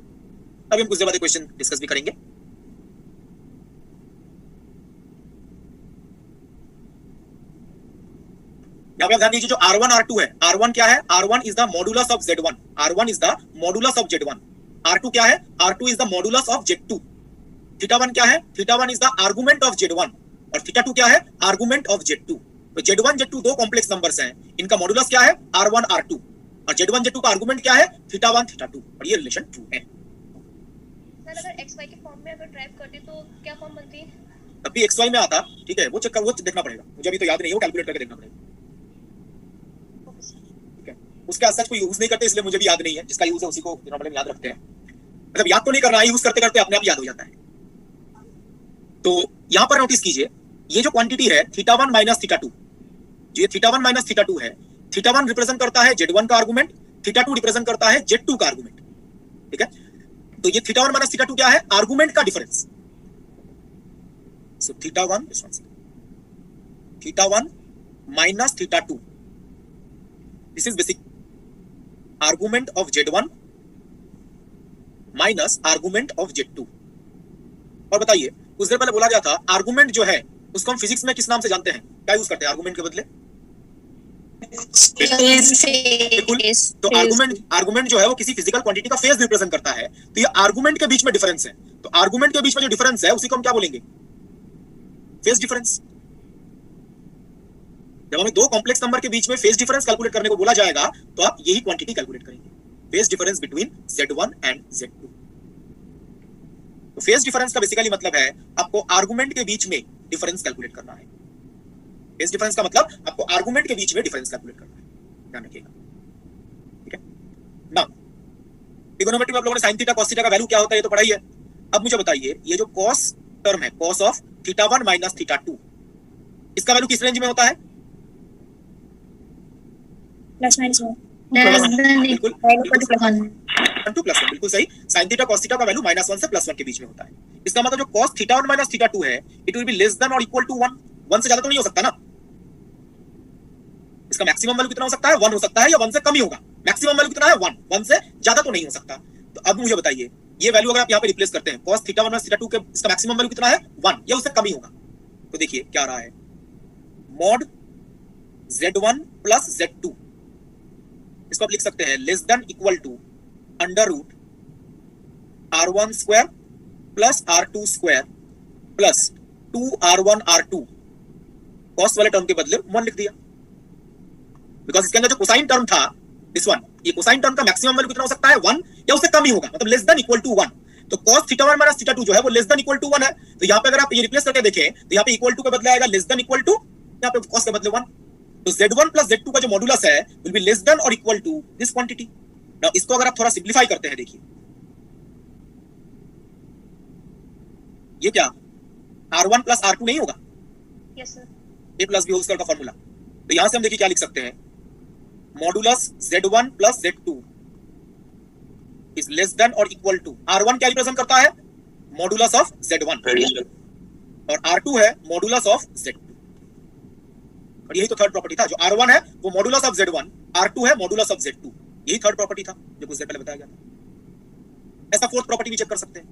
अभी हम कुछ देर बाद क्वेश्चन डिस्कस भी करेंगे। यहां पे ध्यान दीजिए, जो r1 r2 है, r1 क्या है, r1 is the modulus of z1, r1 is the modulus of z1, r2 क्या है, r2 is the modulus of z2, θ1 क्या है, θ1 is the argument of z1 और θ2 क्या है, आर्गुमेंट ऑफ z2। तो z1 z2 दो कॉम्प्लेक्स नंबर्स हैं, इनका मॉडुलस क्या है, r1 r2 और z1 z2 का आर्गुमेंट क्या है, θ1 θ2 और ये रिलेशन ट्रू है। सर अगर xy के फॉर्म में अगर ड्राइव करते तो क्या फॉर्म बनती है? अभी xy में आता, ठीक है, वो चेक कर, वो देखना पड़ेगा, मुझे अभी तो याद नहीं है, वो कैलकुलेट करके देखना पड़ेगा। ठीक है, उसके आज सच कोई यूज नहीं करते इसलिए मुझे भी याद नहीं है, जिसका यूज है उसी को नॉर्मली याद रखते हैं। मतलब याद तो नहीं करना है, यूज करते करते अपने आप याद हो जाता है। तो यहां पर नोटिस कीजिए, ये जो क्वांटिटी है θ1 माइनस θ2, जो ये θ1 माइनस θ2 है, θ1 रिप्रेजेंट करता है z1 का आर्गुमेंट, θ2 रिप्रेजेंट करता है z2 का आर्गुमेंट। ठीक है, तो ये θ1 माइनस θ2 क्या है, आर्गुमेंट का difference. So θ1 minus θ2, this is basic argument of z1 minus argument of z2। और बताइए, कुछ देर पहले बोला गया था आर्गुमेंट जो है उसको हम फिजिक्स में किस नाम से जानते हैं, क्या यूज करते हैं आर्गुमेंट के बदले? बिल्कुल, तो आर्गुमेंट जो है वो किसी फिजिकल क्वांटिटी का फेज रिप्रेजेंट करता है। तो ये आर्गुमेंट के बीच में डिफरेंस है, तो आर्गुमेंट के बीच में जो डिफरेंस है उसी को हम क्या बोलेंगे, फेज डिफरेंस। जब हमें दो कॉम्प्लेक्स नंबर के बीच में फेज डिफरेंस कैलकुलेट करने को बोला जाएगा तो आप यही क्वांटिटी कैलकुलेट करेंगे, phase difference between z1 and z2। तो फेज डिफरेंस का बेसिकली मतलब है आपको आर्गुमेंट के बीच में डिफरेंस कैलकुलेट करना है। फेज डिफरेंस का मतलब आपको आर्गुमेंट के बीच में डिफरेंस कैलकुलेट करना है, ध्यान रखिएगा। ठीक है, नाउ ट्रिगोनोमेट्री में आप लोगों ने sin थीटा cos थीटा का वैल्यू क्या होता है ये तो पढ़ा ही है। अब मुझे बताइए, ये जो cos टर्म है, cos ऑफ θ1 माइनस θ2, इसका वैल्यू किस रेंज में होता है? प्लस माइनस 1 बिल्कुल, 1 to +1, बिल्कुल सही। sin थीटा cos थीटा का वैल्यू -1 से +1 के बीच में होता है। इसका मतलब जो cos θ1 माइनस θ2 है, it will be less than और इक्वल टू 1। 1 से ज्यादा तो नहीं हो सकता ना, इसका मैक्सिमम वैल्यू कितना हो सकता है, 1 हो सकता है, या 1 से कम ही होगा। मैक्सिमम वैल्यू कितना है, 1, 1 से ज्यादा तो नहीं हो सकता। तो अब मुझे बताइए, ये वैल्यू अगर आप यहाँ पे रिप्लेस करते हैं cos θ1 माइनस θ2 के, इसका मैक्सिमम वैल्यू कितना है, 1, या उससे कम ही होगा। तो देखिए क्या आ रहा है, मॉड z1 प्लस z2, इसको आप लिख सकते हैं less than equal to under root r1 square plus r2 square plus 2r1 r2, cos वाले टर्म के बदले 1 लिख दिया, बिकॉज इसके अंदर जो कोसाइन टर्म था दिस वन, ये कोसाइन टर्म का मैक्सिमम वैल्यू कितना हो सकता है, 1, या उससे कम ही होगा, मतलब लेस देन इक्वल टू 1। तो cos θ1 माइनस θ2 जो है वो लेस देन इक्वल टू 1 है। तो यहाँ पे अगर आप ये रिप्लेस करके देखें तो यहाँ पे इक्वल टू के बदले आएगा लेस देन इक्वल टू, यहाँ पे cos के बदले 1। तो z1 प्लस z2 का जो मॉडुलस है विल बी लेस देन और equal to this quantity. Now इसको अगर आप थोड़ा सिंपलीफाई करते हैं, देखिए ये क्या r1 प्लस r2 नहीं होगा, yes sir. a plus B whole square का फॉर्मूला। तो यहां से हम देखिए क्या लिख सकते हैं, modulus z1 plus z2 is less than और इक्वल टू, r1 क्या रिप्रेजेंट करता है, मॉडुलस ऑफ z1 रेडियस और r2 है मॉडुलस ऑफ z2। और यही तो थर्ड प्रॉपर्टी था, जो r1 है वो मॉडुलस ऑफ z1, r2 है मॉडुलस ऑफ z2। यही थर्ड प्रॉपर्टी था जो कुछ देर पहले बताया गया था। ऐसा फोर्थ प्रॉपर्टी भी चेक कर सकते हैं।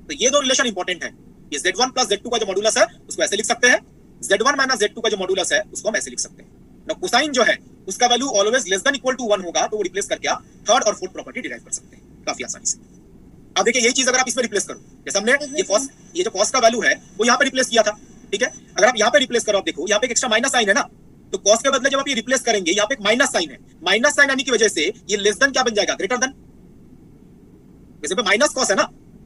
तो ये दो रिलेशन इंपॉर्टेंट है। ये z1 प्लस z2 का जो मॉडुलस है उसको ऐसे लिख सकते हैं, z1 माइनस z2 का जो मॉडुलस है उसको हम ऐसे लिख सकते हैं। ना कोसाइन जो है उसका value always less than equal to 1 होगा, तो वो रिप्लेस करके आप थर्ड और फोर्थ प्रॉपर्टी डिराइव कर सकते हैं काफी आसानी से। अब देखिए यही चीज अगर आप इसमें रिप्लेस करो, जैसे हमने ये जो कॉस का वैल्यू है वो यहाँ पे रिप्लेस किया था, ठीक है। अगर आप यहाँ पे रिप्लेस करो, आप देखो यहाँ पे एक एक्स्ट्रा माइनस साइन है ना, तो कॉस के बदले जब आप ये रिप्लेस करेंगे यहाँ पे एक माइनस साइन है, माइनस साइन आने की वजह से ये लेस देन क्या बन जाएगा, ग्रेटर देन। जैसे पे माइनस कॉस है ना,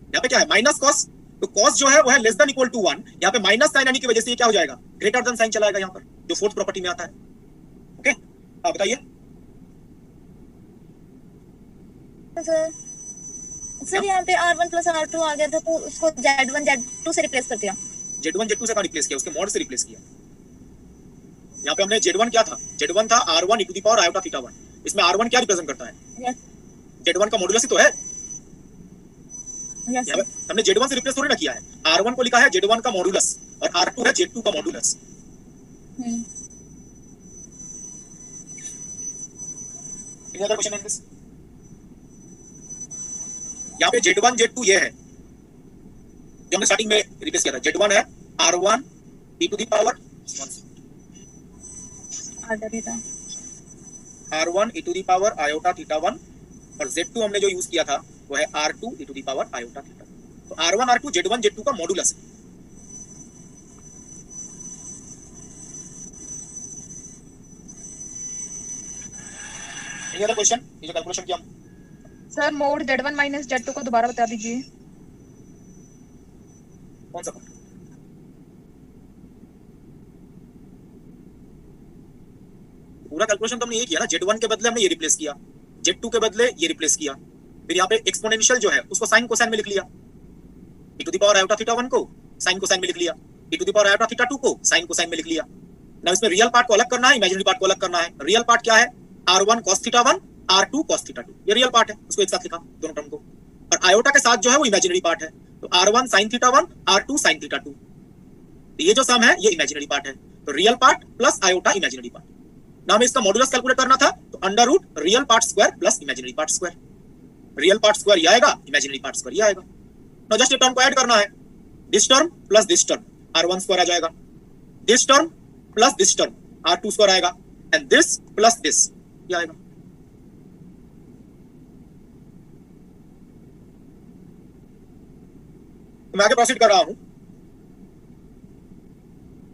यहाँ पे क्या है माइनस कॉस, तो कॉस जो है वो है लेस देन इक्वल टू 1, यहाँ पे माइनस साइन आने की वजह से ये क्या हो जाएगा, ग्रेटर देन साइन चला आएगा यहाँ पर, जो फोर्थ प्रॉपर्टी में आता है। ओके, आप बताइए सर यहाँ पे R1 प्लस R2 आ गया था, तो उसको Z1 Z2 से रिप्लेस कर दिया। Z1 Z2 से कहाँ रिप्लेस किया, उसके मॉड से रिप्लेस किया। यहाँ पे हमने Z1 क्या था, Z1 था R1 e to the power iota theta 1। इसमें R1 क्या रिप्रेजेंट करता है, Z1 का मॉडुलस ही तो है। यहाँ पे हमने Z1 से रिप्लेस थोड़ी ना किया है, R1 को लिखा है Z1 का मॉडुलस और R2 है Z2 का modulus. Any other question in this? यहाँ पे Z1 Z2 ये है जो हमने स्टार्टिंग में रिप्लेस किया था। Z1 है R1 e to the power R1 e to the power iota theta 1 और Z2 हमने जो यूज किया था वो है R2 e to the power iota theta. तो R1 R2 Z1 Z2 का मॉडुलस है। Any other question? ये जो कैलकुलेशन किया हम sir mode Z1 minus Z2 को दोबारा बता दीजिए। कौन सा पूरा कैलकुलेशन तो हमने ये किया ना, Z1 के बदले हमने ये रिप्लेस किया, Z2 के बदले ये रिप्लेस किया, फिर यहाँ पे एक्सपोनेंशियल जो है उसको साइन कोसाइन में लिख लिया, e to the power iota theta 1 को साइन कोसाइन में लिख लिया, e to the power iota theta 2 को साइन कोसाइन में लिख लिया। ना इसमें रियल पार्ट को अलग करना है, इमेजिनरी पार्ट को अलग करना है। रियल पार्ट क्या है, R1 cos theta 1 R2 cos theta 2, ये रियल पार्ट है, उसको एक साथ लिखा दोनों टर्म को। और आयोटा के साथ जो है वो इमेजिनरी पार्ट है, तो R1 sin theta 1 R2 sin theta 2, ये जो सम है ये इमेजिनरी पार्ट है। तो real part plus iota imaginary part. ना हमें इसका मॉडुलस कैलकुलेट करना था, तो under root real part square plus imaginary part square. Real part square ये आएगा, इमेजिनरी पार्ट स्क्वायर ये आएगा। ना जस्ट ये टर्म को ऐड करना है, this term plus this term R1 square आ जाएगा, this term plus this term R2 square आएगा, एंड दिस प्लस दिस ये आएगा। तो मैं आगे प्रोसीड कर रहा हूं।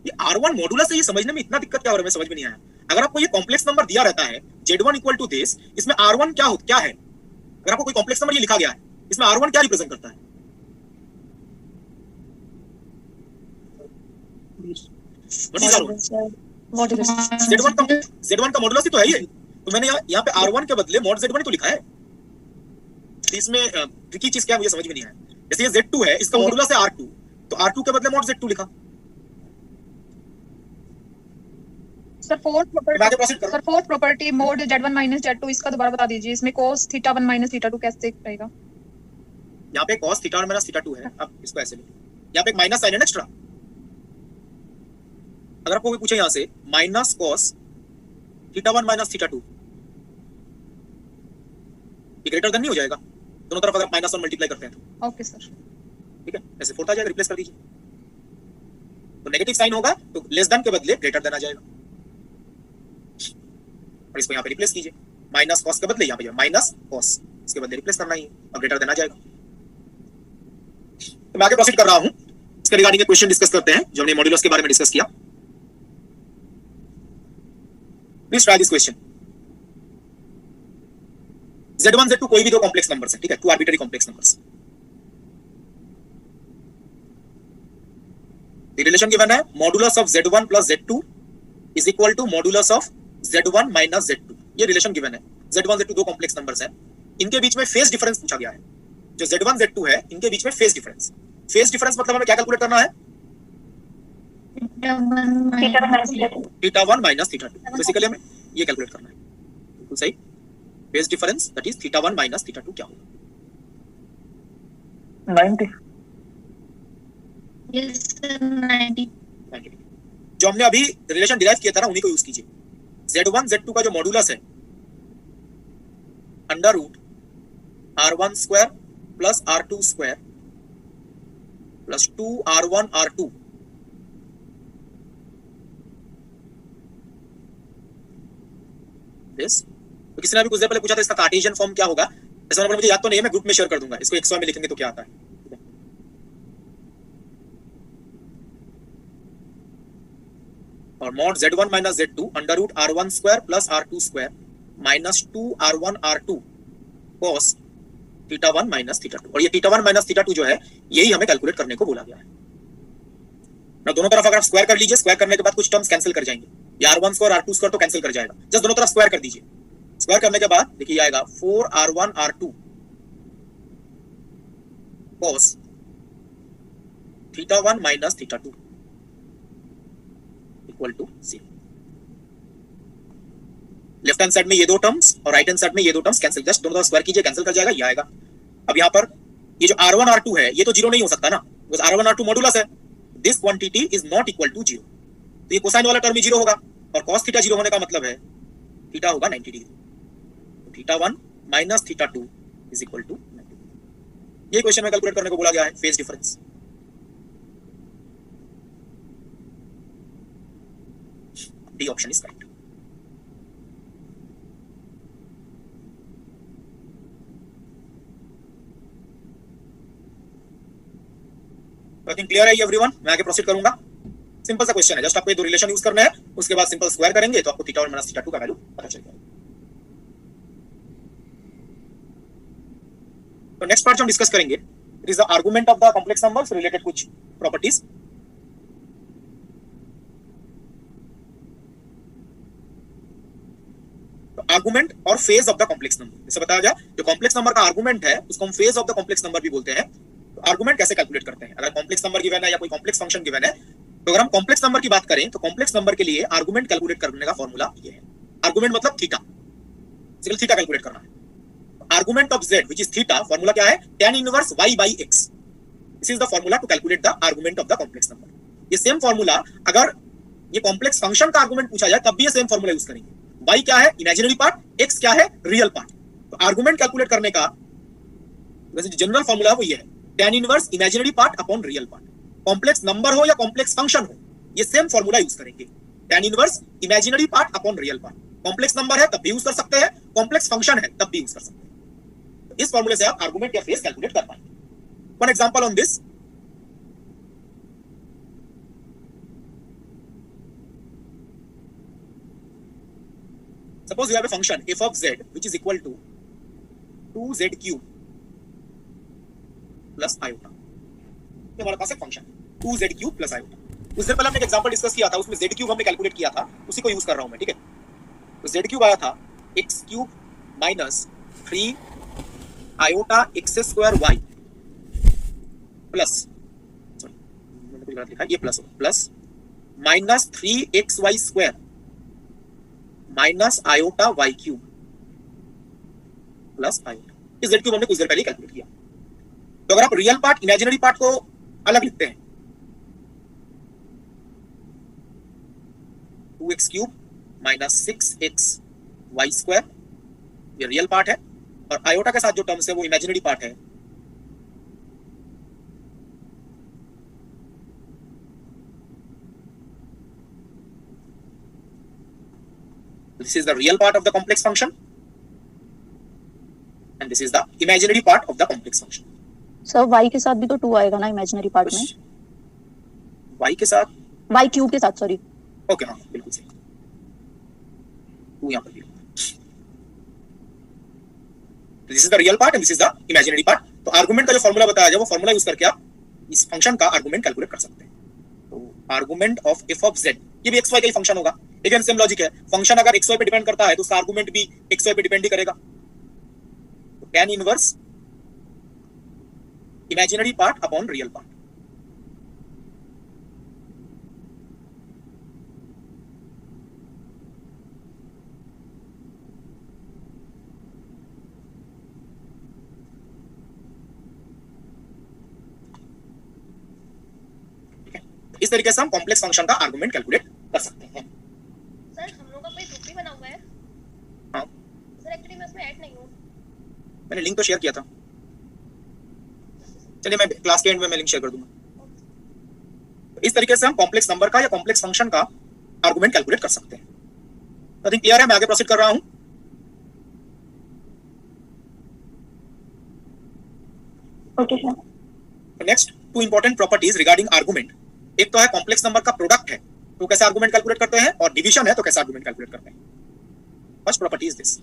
ये R1 मॉडुलस है, ये समझने में इतना दिक्कत क्या हो रहा है, मैं समझ में नहीं आया। अगर आपको ये कॉम्प्लेक्स नंबर दिया रहता है Z1 इक्वल टू दिस, इसमें R1 क्या है, अगर आपको कोई कॉम्प्लेक्स नंबर ये लिखा गया है, इसमें R1 क्या रिप्रेजेंट करता है, Z1 का मॉडुलस ही तो है ये। तो मैंने यहाँ पे R1 के बदले मॉड Z1 ही तो लिखा है। तो इसमें ट्रिकी चीज क्या है मुझे समझ में नहीं आया। जैसे ये Z2 है, इसका मॉडुलस है R2, तो R2 के बदले मॉड Z2 लिखा। Sir fourth property mode Z1 minus Z2 इसका दोबारा बता दीजिए। इसमें cos थीटा 1 माइनस थीटा 2 कैसे रहेगा? यहाँ पे cos थीटा 1 माइनस थीटा 2 है, अब इसको ऐसे लिखो। यहाँ पे एक माइनस साइन है ना एक्स्ट्रा। अगर आपको कोई पूछे यहाँ से minus cos theta 1 minus theta 2, ये ग्रेटर देन नहीं हो जाएगा दोनों तरफ अगर माइनस 1 मल्टीप्लाई करते हैं तो? ओके सर, ठीक है, ऐसे फोर्थ आ जाएगा, रिप्लेस कर दीजिए। तो नेगेटिव साइन होगा तो लेस देन के बदले ग्रेटर देन आ जाएगा, और इसको यहाँ पे रिप्लेस कीजिए। माइनस कॉस के बदले यहाँ पे माइनस कॉस, इसके बदले रिप्लेस करना ही है और ग्रेटर देन आ जाएगा। तो मैं आगे प्रोसीड कर रहा हूं, इसके रिगार्डिंग क्वेश्चन डिस्कस करते हैं जो हमने मॉड्यूलस के बारे में डिस्कस किया। Please try this question. Z1 Z2 कोई भी दो कॉम्प्लेक्स नंबर्स है, ठीक है, two arbitrary complex numbers. The relation given है modulus of Z1 plus Z2 is equal to modulus of Z1 minus Z2। ये रिलेशन गिवन है। Z1 Z2 दो कॉम्प्लेक्स नंबर्स हैं, इनके बीच में फेज डिफरेंस पूछा गया है। जो Z1 Z2 है इनके बीच में फेज डिफरेंस, फेज डिफरेंस मतलब हमें क्या कैलकुलेट करना है? Theta 1 minus theta 2। बेसिकली हमें ये कैलकुलेट करना है। बिल्कुल सही। Phase difference that is theta 1 minus theta 2 क्या होगा? 90। Yes sir 90। जो हमने अभी रिलेशन डिराइव किया था ना उन्हीं को यूज कीजिए। Z1 Z2 का जो मॉड्यूलस है under root R1 square plus R2 square plus 2 R1 R2 this. तो किसी ने अभी कुछ देर पहले पूछा था इसका कार्टेशियन फॉर्म क्या होगा। ऐसा मुझे याद तो नहीं है, मैं ग्रुप में शेयर कर दूंगा इसको। XY में लिखेंगे तो क्या आता है। और mod Z1 minus Z2 under root R1 square plus R2 square minus 2 R1 R2 cos theta 1 minus theta 2। और ये थीटा 1 माइनस थीटा 2 जो है यही हमें कैलकुलेट करने को बोला गया है ना। दोनों तरफ अगर आप स्क्वायर कर लीजिए, स्क्वायर करने के बाद कुछ टर्म्स कैंसिल कर जाएंगे। ये R1 स्क्वायर R2 स्क्वायर तो कैंसिल कर जाएगा। जस्ट दोनों तरफ स्क्वायर कर दीजिए। स्क्वायर करने के बाद देखिए आएगा 4 R1 R2 cos theta 1 minus theta 2 equal to 0। Left hand side में ये दो टर्म्स और राइट हैंड साइड में ये दो टर्म्स कैंसिल। जस्ट दोनों तरफ स्क्वायर कीजिए, कैंसिल कर जाएगा, ये आएगा। अब यहाँ पर ये जो R1 R2 है ये तो जीरो नहीं हो सकता ना, बिकॉज़ R1 R2 मॉडुलस है। This quantity is not equal to 0। तो ये कोसाइन वाला टर्म ही 0 होगा और cos थीटा 0 होने का मतलब है थीटा होगा 90 डिग्री। तो theta 1 minus theta 2 is equal to 90। ये क्वेश्चन में कैलकुलेट करने को बोला गया है phase difference. D option is correct. I think clear है ये एवरीवन। मैं आगे प्रोसीड करूंगा। सिंपल सा क्वेश्चन है, जस्ट आपको ये दो रिलेशन यूज करना है, उसके बाद सिंपल स्क्वायर करेंगे तो आपको थीटा 1 माइनस थीटा 2 का वैल्यू पता चल जाएगा। तो नेक्स्ट पार्ट जो हम डिस्कस करेंगे it is the argument of the complex numbers related कुछ प्रॉपर्टीज। आर्गुमेंट और phase of the complex number. जैसे बताया गया जो कॉम्प्लेक्स नंबर का आर्गुमेंट है उसको हम phase of the complex number भी बोलते हैं। तो आर्गुमेंट कैसे कैलकुलेट करते हैं? अगर कॉम्प्लेक्स नंबर गिवन है या कोई कॉम्प्लेक्स फंक्शन गिवन है तो अगर हम कॉम्प्लेक्स नंबर की बात करें तो कॉम्प्लेक्स नंबर के लिए आर्गुमेंट कैलकुलेट करने का फॉर्मूला ये है। आर्गुमेंट मतलब थीटा, सिंपल थीटा कैलकुलेट करना है। Argument of z which is theta, formula क्या है? tan inverse y by x। This is the formula to calculate the argument of the complex number. ये सेम फॉर्मूला अगर ये complex function का argument पूछा जाए तब भी ये सेम फॉर्मूला यूज करेंगे। y क्या है? इमेजिनरी पार्ट, x क्या है? Real part. तो आर्गुमेंट कैलकुलेट करने का वैसे जो जनरल फॉर्मूला है वो ये है, tan inverse imaginary part upon real part. Complex number हो या कॉम्प्लेक्स फंक्शन हो ये सेम फॉर्मूला यूज करेंगे, tan inverse imaginary part upon real part. Complex number है तब भी यूज कर सकते हैं, कॉम्प्लेक्स फंक्शन है तब भी यूज कर सकते हैं। तो इस फॉर्मूले से आप आर्गुमेंट या फेज कैलकुलेट कर पाएंगे। One example on this, suppose you have a function f of z which is equal to 2z cube plus iota। ये हमारे पास एक function 2z cube plus iota। उस देर पहले हमने एक एग्जांपल डिस्कस किया था, उसमें z cube हमने कैलकुलेट किया था, उसी को यूज कर रहा हूं मैं, ठीक है। तो z cube आया था x cube minus 3 iota x square y plus, sorry मैंने कुछ गलत लिखा, ये प्लस होगा, plus minus 3xy square minus iota Y cube plus iota. इस जेड क्यूब हमने कुछ देर पहले कैलकुलेट किया। तो अगर आप रियल पार्ट इमेजिनरी पार्ट को अलग लिखते हैं 2x cube minus 6xy square, ये रियल पार्ट है, और आयोटा के साथ जो टर्म्स है वो इमेजिनरी पार्ट है। This is the real part of the complex function and this is the imaginary part of the complex function. Sir y के साथ भी तो 2 आएगा ना इमेजिनरी पार्ट में? y के साथ, y क्यूब के साथ, सॉरी। ओके हाँ बिल्कुल सही, 2 यहाँ पर भी। This is the real part and this is the imaginary part। तो आर्गुमेंट का जो फॉर्मूला बताया जाए वो फॉर्मूला यूज करके आप इस फंक्शन का आर्गुमेंट कैलकुलेट कर सकते हैं। तो argument of f of z, ये भी xy का ही फंक्शन होगा। अगेन सेम लॉजिक है, फंक्शन अगर xy पे डिपेंड करता है तो उसका आर्गुमेंट भी xy पे डिपेंड ही करेगा। तो tan inverse imaginary part upon real part, इस तरीके से हम कॉम्प्लेक्स फंक्शन का आर्गुमेंट कैलकुलेट कर सकते हैं। सर हम लोग का कोई ग्रुप भी बना हुआ है? हाँ सर एक्चुअली मैं उसमें ऐड नहीं हूँ। मैंने लिंक तो शेयर किया था, चलिए मैं क्लास के एंड में मैं लिंक शेयर कर दूंगा। इस तरीके से हम कॉम्प्लेक्स नंबर का या कॉम्प्लेक्स फंक्शन का आर्गुमेंट कैलकुलेट कर सकते हैं। आई थिंक क्लियर है, मैं आगे प्रोसीड कर रहा हूं। Okay sir. Next two important properties regarding argument. एक तो है कॉम्प्लेक्स नंबर का प्रोडक्ट है तो कैसे आर्गुमेंट कैलकुलेट करते हैं, और डिवीजन है तो कैसे आर्गुमेंट कैलकुलेट करते हैं। फर्स्ट प्रॉपर्टी इज दिस,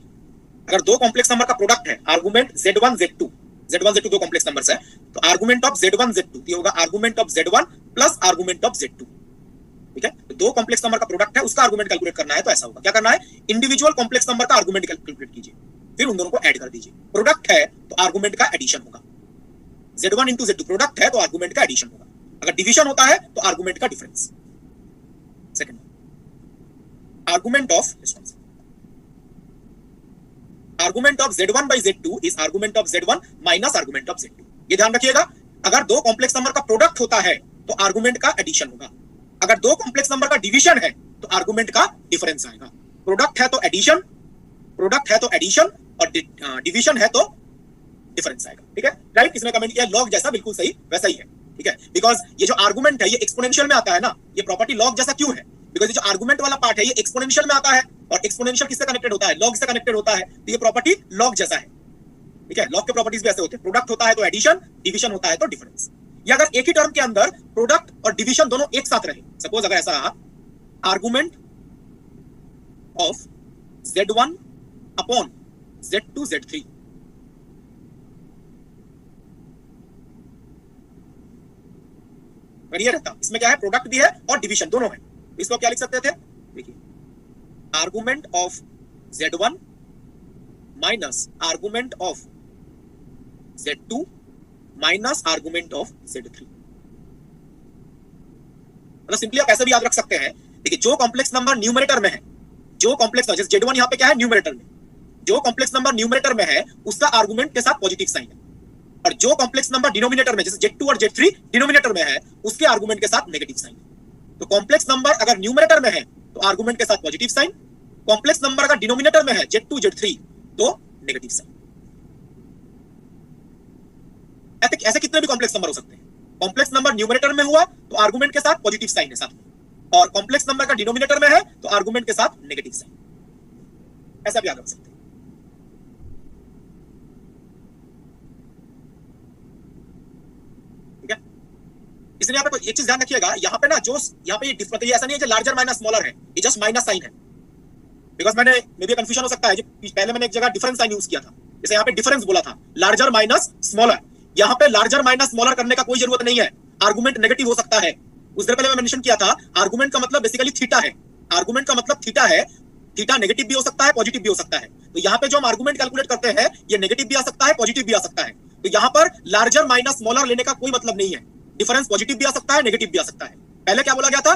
अगर दो कॉम्प्लेक्स नंबर का प्रोडक्ट है, आर्गुमेंट Z1 Z2 दो कॉम्प्लेक्स नंबर्स है, तो आर्गुमेंट ऑफ Z1 Z2 ये होगा argument of Z1 plus argument of Z2। ठीक है, तो दो कॉम्प्लेक्स नंबर का प्रोडक्ट है, उसका आर्गुमेंट कैलकुलेट करना है तो ऐसा होगा, क्या करना है, इंडिविजुअल कॉम्प्लेक्स नंबर का आर्गुमेंट कैलकुलेट कीजिए, फिर उन दोनों को ऐड कर दीजिए। प्रोडक्ट है तो आर्गुमेंट का एडिशन होगा, Z1 into Z2 प्रोडक्ट है तो आर्गुमेंट का एडिशन होगा, अगर डिवीजन होता है तो आर्गुमेंट का difference. Second, argument of Z1 by Z2 is argument of Z1 minus argument of Z2। ये ध्यान रखिएगा, अगर दो कॉम्प्लेक्स नंबर का प्रोडक्ट होता है तो आर्गुमेंट का एडिशन होगा, अगर दो कॉम्प्लेक्स नंबर का डिवीजन है तो आर्गुमेंट का डिफरेंस आएगा। प्रोडक्ट है तो एडिशन, और डिवीजन है तो डिफरेंस आएगा। ठीक है, राइट, किसने कमेंट किया लॉग जैसा, बिल्कुल सही वैसा ही है। ठीक है, बिकॉज ये जो आर्गुमेंट है ये एक्सपोनेंशियल में आता है ना, ये प्रॉपर्टी लॉग जैसा क्यों है, बिकॉज ये जो आर्गुमेंट वाला पार्ट है ये एक्सपोनेंशियल में आता है, और एक्सपोनेंशियल किससे कनेक्टेड होता है, लॉग से कनेक्टेड होता है, तो ये प्रॉपर्टी लॉग जैसा है। ठीक है, लॉग के प्रॉपर्टीज भी ऐसे होते हैं, प्रोडक्ट होता है तो एडिशन, डिवीजन होता है तो डिफरेंस। ये अगर एक ही टर्म के अंदर प्रोडक्ट और डिवीजन दोनों एक साथ रहे, सपोज अगर ऐसा रहा, argument of Z1 upon Z2 Z3, अगर ये रहता, इसमें क्या है, प्रोडक्ट भी है और डिवीजन दोनों है, इसको क्या लिख सकते थे, देखिए, argument of Z1 minus argument of Z2 minus argument of Z3। मतलब सिंपली आप ऐसे भी याद रख सकते हैं, देखिए जो कॉम्प्लेक्स नंबर न्यूमरेटर में है, जो कॉम्प्लेक्स नंबर जैसे Z1 यहां पे क्या है न्यूमरेटर में, जो कॉम्प्लेक्स नंबर न्यूमरेटर में है उसका आर्गुमेंट के साथ पॉजिटिव साइन है, और जो कॉम्प्लेक्स नंबर डिनोमिनेटर में जैसे Z2 और Z3 डिनोमिनेटर में है उसके आर्गुमेंट के साथ नेगेटिव साइन है। तो कॉम्प्लेक्स नंबर अगर न्यूमरेटर में है तो आर्गुमेंट के साथ पॉजिटिव साइन, कॉम्प्लेक्स नंबर अगर डिनोमिनेटर में है Z2 Z3 तो नेगेटिव साइन। ऐसे कितने भी कॉम्प्लेक्स नंबर हो सकते हैं, कॉम्प्लेक्स नंबर न्यूमरेटर में हुआ तो आर्गुमेंट के साथ पॉजिटिव साइन है साथ में, और कॉम्प्लेक्स नंबर का डिनोमिनेटर में है तो आर्गुमेंट के साथ नेगेटिव साइन, ऐसा भी याद रख सकते हैं। ठीक है, इसलिए यहाँ पे एक चीज ध्यान रखिएगा, यहाँ पे ना जो यहाँ पे ये डिफरेंस, ये ऐसा नहीं है कि लार्जर माइनस स्मॉलर है, ये जस्ट माइनस साइन है, बिकॉज मैंने मे बी कंफ्यूजन हो सकता है, पहले मैंने एक जगह डिफरेंस साइन यूज किया था, जैसे यहाँ पे डिफरेंस बोला था लार्जर माइनस स्मॉलर, यहाँ पे लार्जर माइनस स्मॉलर करने का कोई जरूरत नहीं है, आर्गुमेंट नेगेटिव हो सकता है। उस देर पहले मैं मेंशन किया था, आर्गुमेंट का मतलब बेसिकली थीटा है, आर्गुमेंट का मतलब थीटा है, थीटा नेगेटिव भी हो सकता है पॉजिटिव भी हो सकता है, तो यहाँ पे जो हम आर्गुमेंट कैलकुलेट करते हैं ये नेगेटिव भी आ सकता है पॉजिटिव भी आ सकता है, तो यहाँ पर लार्जर माइनस स्मॉलर लेने का कोई मतलब नहीं है, डिफरेंस पॉजिटिव भी आ सकता है नेगेटिव भी आ सकता है। पहले क्या बोला गया था,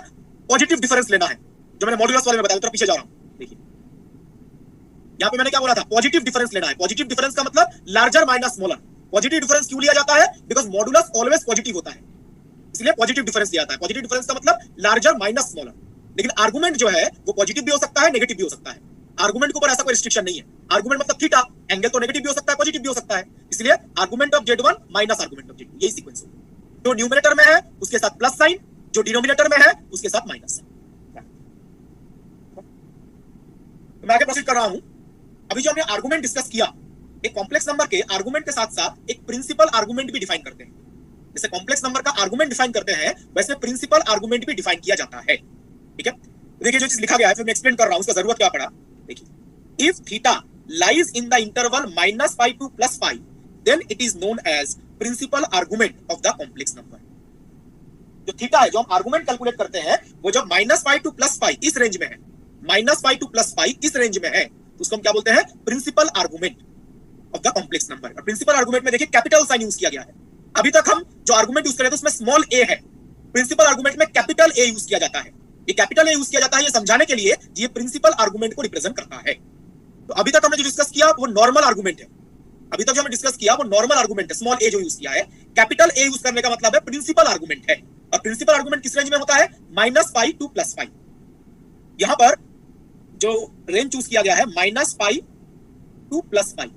पॉजिटिव डिफरेंस लेना है, जो मैंने मॉड्यूलस वाले में बताया, तो पीछे जा रहा हूं, देखिए यहाँ पे मैंने क्या बोला था, पॉजिटिव डिफरेंस लेना है, पॉजिटिव डिफरेंस का मतलब larger minus smaller. Positive difference क्यों लिया जाता है, बिकॉज मॉडुलस ऑलवेज पॉजिटिव होता है, इसलिए पॉजिटिव डिफरेंस लिया जाता है। पॉजिटिव डिफरेंस का मतलब लार्जर माइनस स्मॉलर, लेकिन आर्गुमेंट जो है वो पॉजिटिव भी हो सकता है नेगेटिव भी हो सकता है, आर्गुमेंट के ऊपर ऐसा कोई रिस्ट्रिक्शन नहीं है, आर्गुमेंट मतलब थीटा, एंगल तो नेगेटिव भी हो सकता है पॉजिटिव भी हो सकता है, इसलिए argument of Z1 minus argument of Z2, यही सीक्वेंस होगा, जो न्यूमरेटर में है उसके साथ प्लस साइन, जो डिनोमिनेटर में है उसके साथ माइनस साइन। मैं आगे प्रोसीड कर रहा हूं, अभी जो हमने आर्गुमेंट डिस्कस किया, एक कॉम्प्लेक्स नंबर के आर्गुमेंट के साथ साथ एक प्रिंसिपल आर्गुमेंट भी डिफाइन करते हैं, जैसे कॉम्प्लेक्स नंबर का आर्गुमेंट डिफाइन करते हैं वैसे प्रिंसिपल आर्गुमेंट भी डिफाइन किया जाता है। ठीक है, देखिए जो चीज लिखा गया है फिर मैं एक्सप्लेन कर रहा हूं उसका जरूरत क्या पड़ा। देखिए, if theta lies in the interval -5 to +5 then it is known as principal argument of the complex number. जो थीटा है जो हम आर्गुमेंट कैलकुलेट करते हैं वो जब -5 to +5 इस रेंज में है, -5 to +5 इस रेंज में है तो उसको हम क्या बोलते हैं, principal argument of the complex number. और प्रिंसिपल आर्गुमेंट में देखिए कैपिटल साइन यूज किया गया है, अभी तक हम जो आर्गुमेंट यूज कर रहे थे उसमें स्मॉल a है, प्रिंसिपल आर्गुमेंट में कैपिटल A यूज किया जाता है। ये कैपिटल A यूज किया जाता है ये समझाने के लिए ये प्रिंसिपल आर्गुमेंट को रिप्रेजेंट करता है। तो अभी तक हमने जो डिस्कस किया वो नॉर्मल आर्गुमेंट है, अभी तक जो हमने डिस्कस किया वो नॉर्मल आर्गुमेंट है, स्मॉल a जो यूज किया है। कैपिटल A यूज करने का मतलब है प्रिंसिपल आर्गुमेंट है, और प्रिंसिपल आर्गुमेंट किस रेंज में होता है? -π to +π। यहां पर जो रेंज चूज किया गया है -π to +π,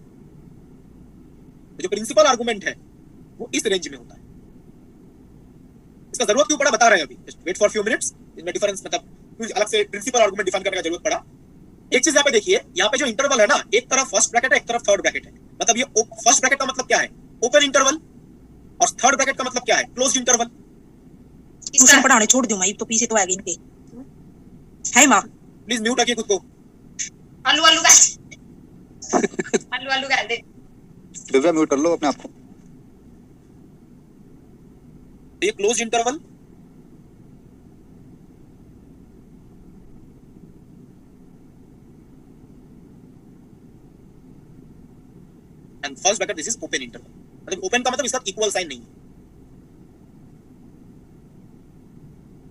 जो प्रिंसिपल आर्गुमेंट है वो इस रेंज में होता है। इसका जरूरत क्यों पड़ा बता रहे हैं अभी, just wait for few minutes. इसमें डिफरेंस मतलब कुछ अलग से प्रिंसिपल आर्गुमेंट डिफाइन करने का जरूरत पड़ा। एक चीज यहाँ पे देखिए, यहाँ पे जो इंटरवल है ना, एक तरफ फर्स्ट ब्रैकेट है, एक तरफ थर्ड ब्रैकेट है। मतलब ये फर्स्ट ब्रैकेट का मतलब क्या है? ओपन इंटरवल, और थर्ड ब्रैकेट का मतलब क्या है? Closed interval. ट्यूशन पढ़ाने छोड़ दूं मैं, तो पीछे तो आएगी इनके है मां। प्लीज म्यूट रखिए खुद को। आलू आलू का आलू आलू का दे, दिव्या म्यूट कर लो अपने आप को। ये closed interval, and first bracket this is open interval. मतलब ओपन का मतलब इसका इक्वल साइन नहीं है।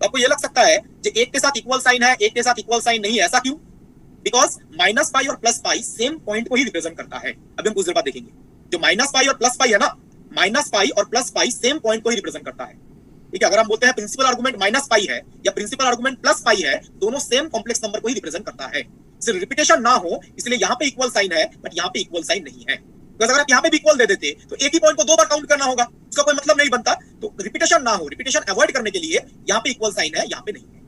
तो आपको ये लग सकता है जो एक के साथ इक्वल साइन है, एक के साथ इक्वल साइन नहीं है, ऐसा क्यों? बिकॉज -π और +π सेम पॉइंट को ही रिप्रेजेंट करता है। अभी हम कुछ देर बाद देखेंगे। जो -π और +π है ना, -π और +π सेम पॉइंट को ही रिप्रेजेंट करता है। ठीक है, अगर हम बोलते हैं प्रिंसिपल आर्गुमेंट -π है या प्रिंसिपल आर्गुमेंट +π है, दोनों सेम कॉम्प्लेक्स नंबर को ही रिप्रेजेंट करता है। सिर्फ रिपीटेशन ना हो इसलिए यहाँ पे इक्वल साइन है, बट यहाँ पे इक्वल साइन नहीं है। तो अगर आप यहाँ पे भी इक्वल दे देते तो एक ही पॉइंट को 2 बार काउंट करना होगा, उसका कोई मतलब नहीं बनता। तो रिपीटेशन ना हो, रिपीटेशन अवॉइड करने के लिए यहाँ पे इक्वल साइन है, यहाँ पे नहीं है।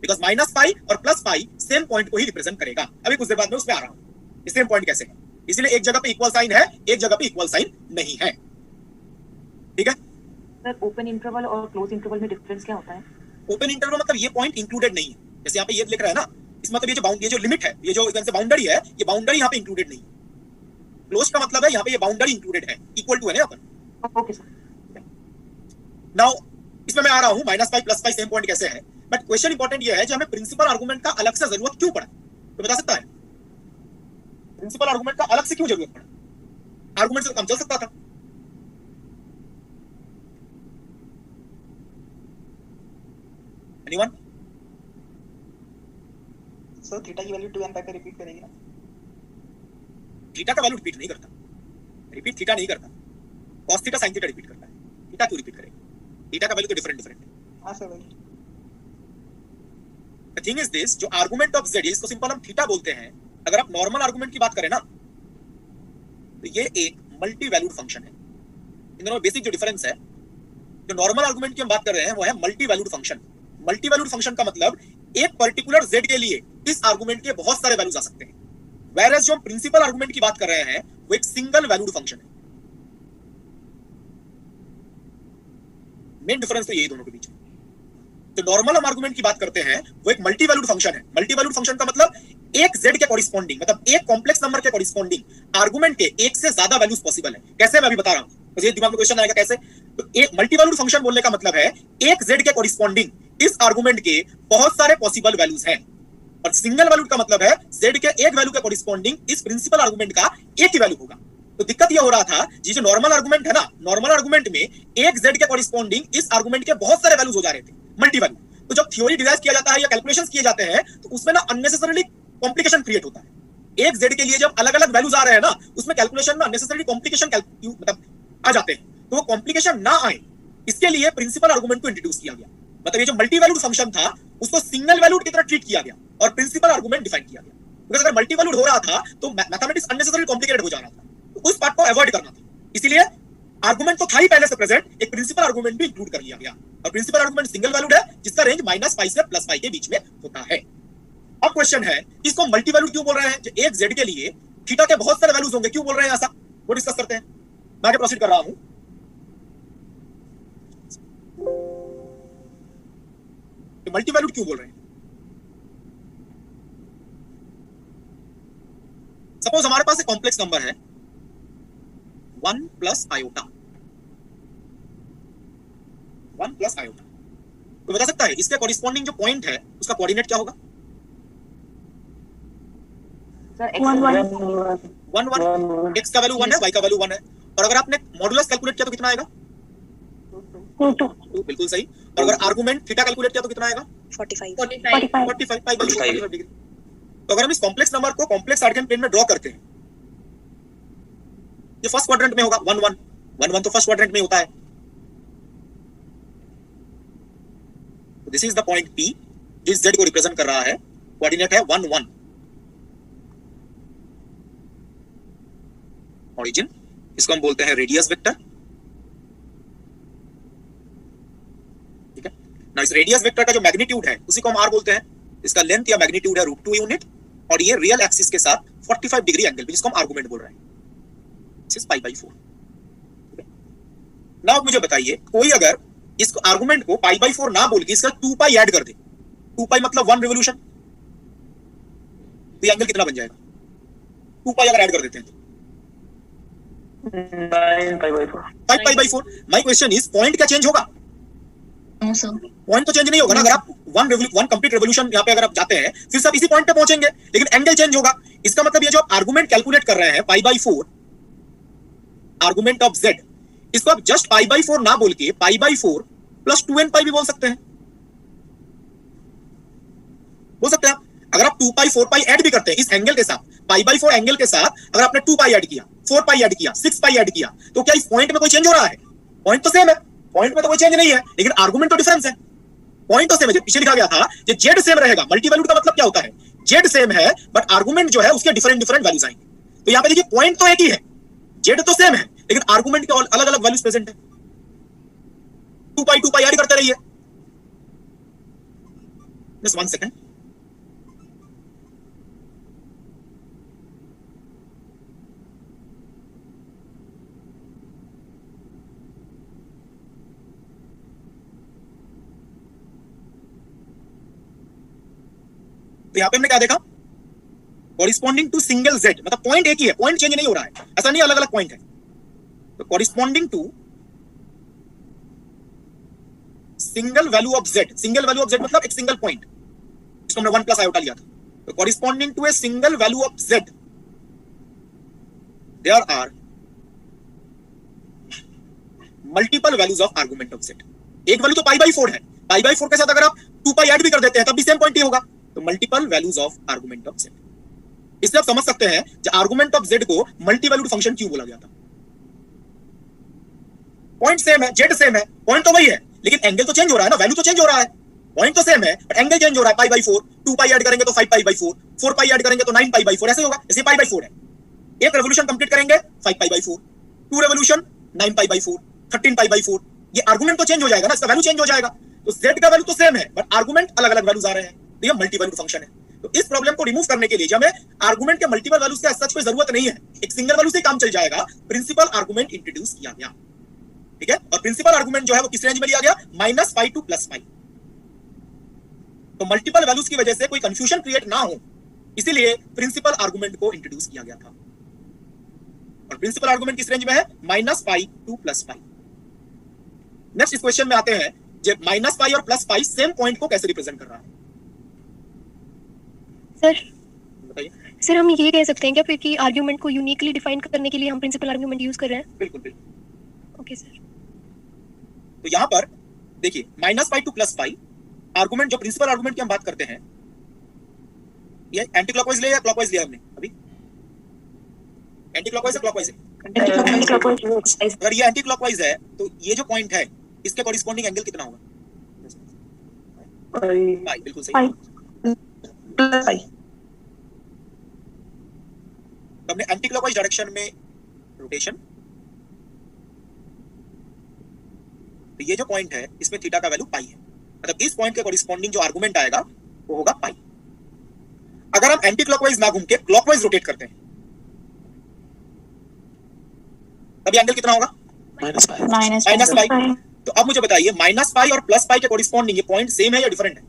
बिकॉज -π और +π सेम पॉइंट को ही रिप्रेजेंट करेगा। अभी कुछ देर बाद में उसमें आ रहा हूँ सेम पॉइंट कैसे है। इसलिए एक जगह पे इक्वल साइन है, एक जगह पे इक्वल साइन नहीं है। ठीक है सर, ओपन इंटरवल और क्लोज इंटरवल में डिफरेंस क्या होता है? ओपन इंटरवल मतलब ये पॉइंट इंक्लूडेड नहीं है। जैसे यहाँ पे ये लिख रहा है ना, इस मतलब ये जो लिमिट है, ये जो बाउंड्री है, ये बाउंड्री यहाँ पे इंक्लूडेड नहीं है। क्लोज का मतलब है यहाँ पे ये बाउंड्री इंक्लूडेड है, इक्वल टू है ना यहाँ पर। Okay sir. नाउ इसमें मैं आ रहा हूँ -π +π सेम पॉइंट कैसे है। बट क्वेश्चन इंपॉर्टेंट ये है जो हमें प्रिंसिपल आर्गुमेंट का अलग से जरूरत क्यों पड़ा, तो बता सकता है? प्रिंसिपल आर्गुमेंट का अलग से क्यों जरूरत पड़ा? आर्गुमेंट से काम चल सकता था। एनीवन? सर थीटा की वैल्यू 2n पे रिपीट करेगी ना? थीटा का वैल्यू रिपीट नहीं करता, रिपीट थीटा नहीं करता। cos theta sin theta repeat करता है, थीटा क्यों रिपीट करेगा? थीटा का वैल्यू तो डिफरेंट है। हां सर भाई। The thing is this, जो आर्गुमेंट ऑफ z, इसको सिंपल हम थीटा बोलते हैं। अगर आप नॉर्मल आर्गुमेंट की बात करें ना, तो ये एक मल्टी वैल्यूड फंक्शन है। इन दोनों में बेसिक जो डिफरेंस है, जो नॉर्मल आर्गुमेंट की हम बात कर रहे हैं वो है multi valued function. Multi valued function का मतलब एक पर्टिकुलर z के लिए इस आर्गुमेंट के बहुत सारे वैल्यूज आ सकते हैं। Whereas जो हम प्रिंसिपल आर्गुमेंट की बात कर रहे हैं वो एक सिंगल वैल्यूड फंक्शन है। मेन डिफरेंस तो यही दोनों के बीच में। तो नॉर्मल हम आर्गुमेंट की बात करते हैं वो एक मल्टी वैल्यूड फंक्शन है। मल्टी वैल्यूड फंक्शन का मतलब एक z के कॉरिस्पॉन्डिंग, मतलब एक कॉम्प्लेक्स नंबर के कॉरिस्पॉन्डिंग आर्गुमेंट के एक से ज्यादा वैल्यूज पॉसिबल है। कैसे, मैं अभी बता रहा हूं, तो ये दिमाग में क्वेश्चन आएगा कैसे। तो एक मल्टी वैल्यूड फंक्शन बोलने का मतलब है एक z के कॉरिस्पॉन्डिंग इस आर्गुमेंट के बहुत सारे पॉसिबल वैल्यूज हैं, और सिंगल वैल्यूड का मतलब है z के एक वैल्यू के कॉरिस्पॉन्डिंग इस प्रिंसिपल आर्गुमेंट का एक ही वैल्यू होगा। तो दिक्कत यह हो रहा था, जी जो नॉर्मल आर्गुमेंट है ना, नॉर्मल आर्गुमेंट में एक z के कॉरिस्पॉन्डिंग इस आर्गुमेंट के बहुत सारे वैल्यूज हो जा रहे थे, मल्टी वैल्यू। तो जब थ्योरी डिराइव किया जाता है या कैलकुलेशंस किए जाते हैं तो उसमें ना अननेसेसरीली कॉम्प्लिकेशन क्रिएट होता है। एक z के लिए जब अलग अलग वैल्यूज आ रहे हैं ना, उसमें कैलकुलेशन में अननेसेसरी कॉम्प्लिकेशन मतलब आ जाते हैं। तो वो कॉम्प्लिकेशन ना आए इसके लिए प्रिंसिपल आर्गुमेंट को इंट्रोड्यूस किया गया। मतलब ये जो मल्टी वैल्यूड फंक्शन था उसको सिंगल वैल्यूड की तरह ट्रीट किया गया और प्रिंसिपल आर्गुमेंट डिफाइन किया गया। बिकॉज़ अगर मल्टी वैल्यूड हो रहा था तो मैथमेटिक्स अननेसेसरी कॉम्प्लिकेटेड हो जा रहा था, तो उस पार्ट को अवॉइड करना था। इसीलिए आर्गुमेंट तो था ही पहले से प्रेजेंट, एक प्रिंसिपल आर्गुमेंट भी इंक्लूड कर लिया गया। और प्रिंसिपल आर्गुमेंट सिंगल वैल्यूड है जिसका रेंज -π से +π के बीच में होता है। अब क्वेश्चन है इसको मल्टी वैल्यूड क्यों बोल रहे हैं? एक z के लिए थीटा के बहुत सारे वैल्यूज होंगे, क्यों बोल रहे हैं ऐसा, वो डिस्कस करते हैं। मैं आगे प्रोसीड कर रहा हूं। मल्टी वैल्यूड क्यों बोल रहे हैं? सपोज हमारे पास एक कॉम्प्लेक्स नंबर है 1 + आयोटा, 1 + आयोटा। तो बता सकता है इसके कॉरिस्पॉन्डिंग जो पॉइंट है उसका कोऑर्डिनेट क्या होगा? सर 1 1 x का वैल्यू 1 है, y का वैल्यू 1 है। और अगर आपने मॉडुलस कैलकुलेट किया तो कितना आएगा? 2। बिल्कुल सही। और अगर आर्गुमेंट थीटा कैलकुलेट किया तो कितना आएगा? 45 पाई डिग्री। तो अगर हम इस कॉम्प्लेक्स नंबर को कॉम्प्लेक्स आर्गन प्लेन में ड्रॉ करते हैं, ये फर्स्ट क्वाड्रेंट में होगा। 1 1 1 1 तो फर्स्ट क्वाड्रेंट में होता है। This is the point P जो इस z को रिप्रेजेंट कर रहा है, कोऑर्डिनेट है 1 1। ऑरिजिन, इसको हम बोलते हैं रेडियस वेक्टर। ठीक है ना, इस रेडियस वेक्टर का जो मैग्नीट्यूड है उसी को हम r बोलते हैं। इसका लेंथ या मैग्नीट्यूड है √2 यूनिट और ये रियल एक्सिस के साथ 45 डिग्री एंगल पे, जिसको हम आर्गुमेंट बोल रहे हैं, दिस इज π/4। नाउ मुझे बताइए, कोई अगर इस आर्गुमेंट को π/4 ना बोल के इसका 2π ऐड कर दे, 2π मतलब 1 रिवोल्यूशन, तो ये एंगल कितना बन जाएगा? 2π अगर ऐड कर देते हैं तो 5π/4। माय क्वेश्चन इज, पॉइंट क्या चेंज होगा? नो सर, पॉइंट तो चेंज नहीं होगा ना। अगर आप 1 कंप्लीट रेवोल्यूशन यहाँ पे अगर आप जाते हैं फिर सब इसी पॉइंट पे पहुंचेंगे, लेकिन एंगल चेंज होगा। इसका मतलब ये जो आप आर्गुमेंट कैलकुलेट कर रहे हैं π/4, आर्गुमेंट ऑफ z, इसको आप जस्ट π/4 ना बोल के π/4 + 2nπ भी बोल सकते हैं, बोल सकते हैं आप। अगर आप 2π 4π ऐड भी करते हैं इस एंगल के साथ, π/4 एंगल के साथ अगर आपने 2π ऐड किया, 4π ऐड किया, 6π ऐड किया, तो क्या इस पॉइंट में कोई चेंज हो रहा है? पॉइंट तो सेम है, पॉइंट में तो कोई चेंज नहीं है, लेकिन आर्गुमेंट तो डिफरेंस है। पॉइंट तो सेम है, जो पीछे लिखा गया था जो जेड सेम रहेगा। मल्टी वैल्यूड का मतलब क्या होता है? जेड सेम है बट आर्गुमेंट जो है उसके डिफरेंट वैल्यूज आएंगे। तो यहाँ पे देखिए पॉइंट तो एक ही है, जेड तो सेम है, लेकिन आर्गुमेंट के अलग अलग वैल्यूज प्रेजेंट है। 2π ऐड करते रहिए। Just 1 second. तो यहां पे हमने क्या देखा? कॉरिस्पॉन्डिंग टू सिंगल z, मतलब पॉइंट एक ही है, पॉइंट चेंज नहीं हो रहा है, ऐसा नहीं अलग अलग पॉइंट है। तो corresponding to single value of z, single value of z मतलब एक सिंगल पॉइंट, जिसको हमने 1 + आयोटा लिया था। तो corresponding to a single value of z there are multiple values of argument of z। एक वैल्यू तो π/4 है, π/4 के साथ अगर आप 2π ऐड भी कर देते हैं तब भी सेम पॉइंट ही होगा। तो multiple values of argument of z, इससे आप समझ सकते हैं कि आर्गुमेंट ऑफ z को मल्टी वैल्यूड फंक्शन क्यों बोला गया था। पॉइंट सेम है, जेड सेम है, पॉइंट तो वही है, लेकिन एंगल तो चेंज हो रहा है ना, वैल्यू तो चेंज हो रहा है। पॉइंट तो सेम है बट एंगल चेंज हो रहा है, π/4, 2π ऐड करेंगे तो 5π/4, 4π ऐड करेंगे तो 9π/4, ऐसे होगा। जैसे π/4 है, एक रेवोल्यूशन कंप्लीट करेंगे 5π/4, 2 रेवोल्यूशन 9π/4, 13π/4, ये आर्गुमेंट तो चेंज हो जाएगा ना, इसका वैल्यू चेंज हो जाएगा। तो z का वैल्यू तो सेम है बट आर्गुमेंट अलग अलग वैल्यूज आ रहे हैं, तो ये मल्टी वैल्यूड फंक्शन है। तो इस प्रॉब्लम को रिमूव करने के लिए हमें आर्गुमेंट के मल्टीपल वैल्यूज की सच कोई जरूरत नहीं है, एक सिंगल वैल्यू से काम चल जाएगा। प्रिंसिपल आर्गुमेंट इंट्रोड्यूस किया गया, ठीक है। और प्रिंसिपल आर्गुमेंट जो है वो किस रेंज में लिया गया? -π to +π। तो मल्टीपल वैल्यूज की वजह से कोई कंफ्यूजन क्रिएट ना हो, इसीलिए प्रिंसिपल आर्गुमेंट को इंट्रोड्यूस किया गया था। और प्रिंसिपल आर्गुमेंट किस रेंज में है? -π to +π। नेक्स्ट इस क्वेश्चन में आते हैं, जो -π और +π सेम पॉइंट को कैसे रिप्रेजेंट कर रहा है। सर हम ये कह सकते हैं क्या फिर कि आर्गुमेंट को यूनिकली डिफाइन करने के लिए हम प्रिंसिपल आर्गुमेंट यूज कर रहे हैं? बिल्कुल बिल्कुल। Okay sir. तो यहां पर देखिए -π to +π आर्गुमेंट, जो प्रिंसिपल आर्गुमेंट की हम बात करते हैं, ये एंटी क्लॉकवाइज लिया या क्लॉकवाइज लिया हमने अभी? एंटी क्लॉकवाइज है, क्लॉकवाइज है? अगर ये एंटी क्लॉकवाइज है तो ये जो पॉइंट है इसके कॉरिस्पॉन्डिंग एंगल कितना होगा? पाई, बिल्कुल सही। तो हमने एंटी क्लॉकवाइज डायरेक्शन में रोटेशन, तो ये जो पॉइंट है इसमें थीटा का वैल्यू पाई है, मतलब इस पॉइंट के कॉरिस्पॉन्डिंग जो आर्गुमेंट आएगा वो होगा पाई। अगर हम एंटी क्लॉकवाइज ना घूम के क्लॉकवाइज रोटेट करते हैं तब एंगल कितना होगा? -π। तो अब मुझे बताइए -π और +π के कॉरिस्पॉन्डिंग ये पॉइंट सेम है या डिफरेंट है?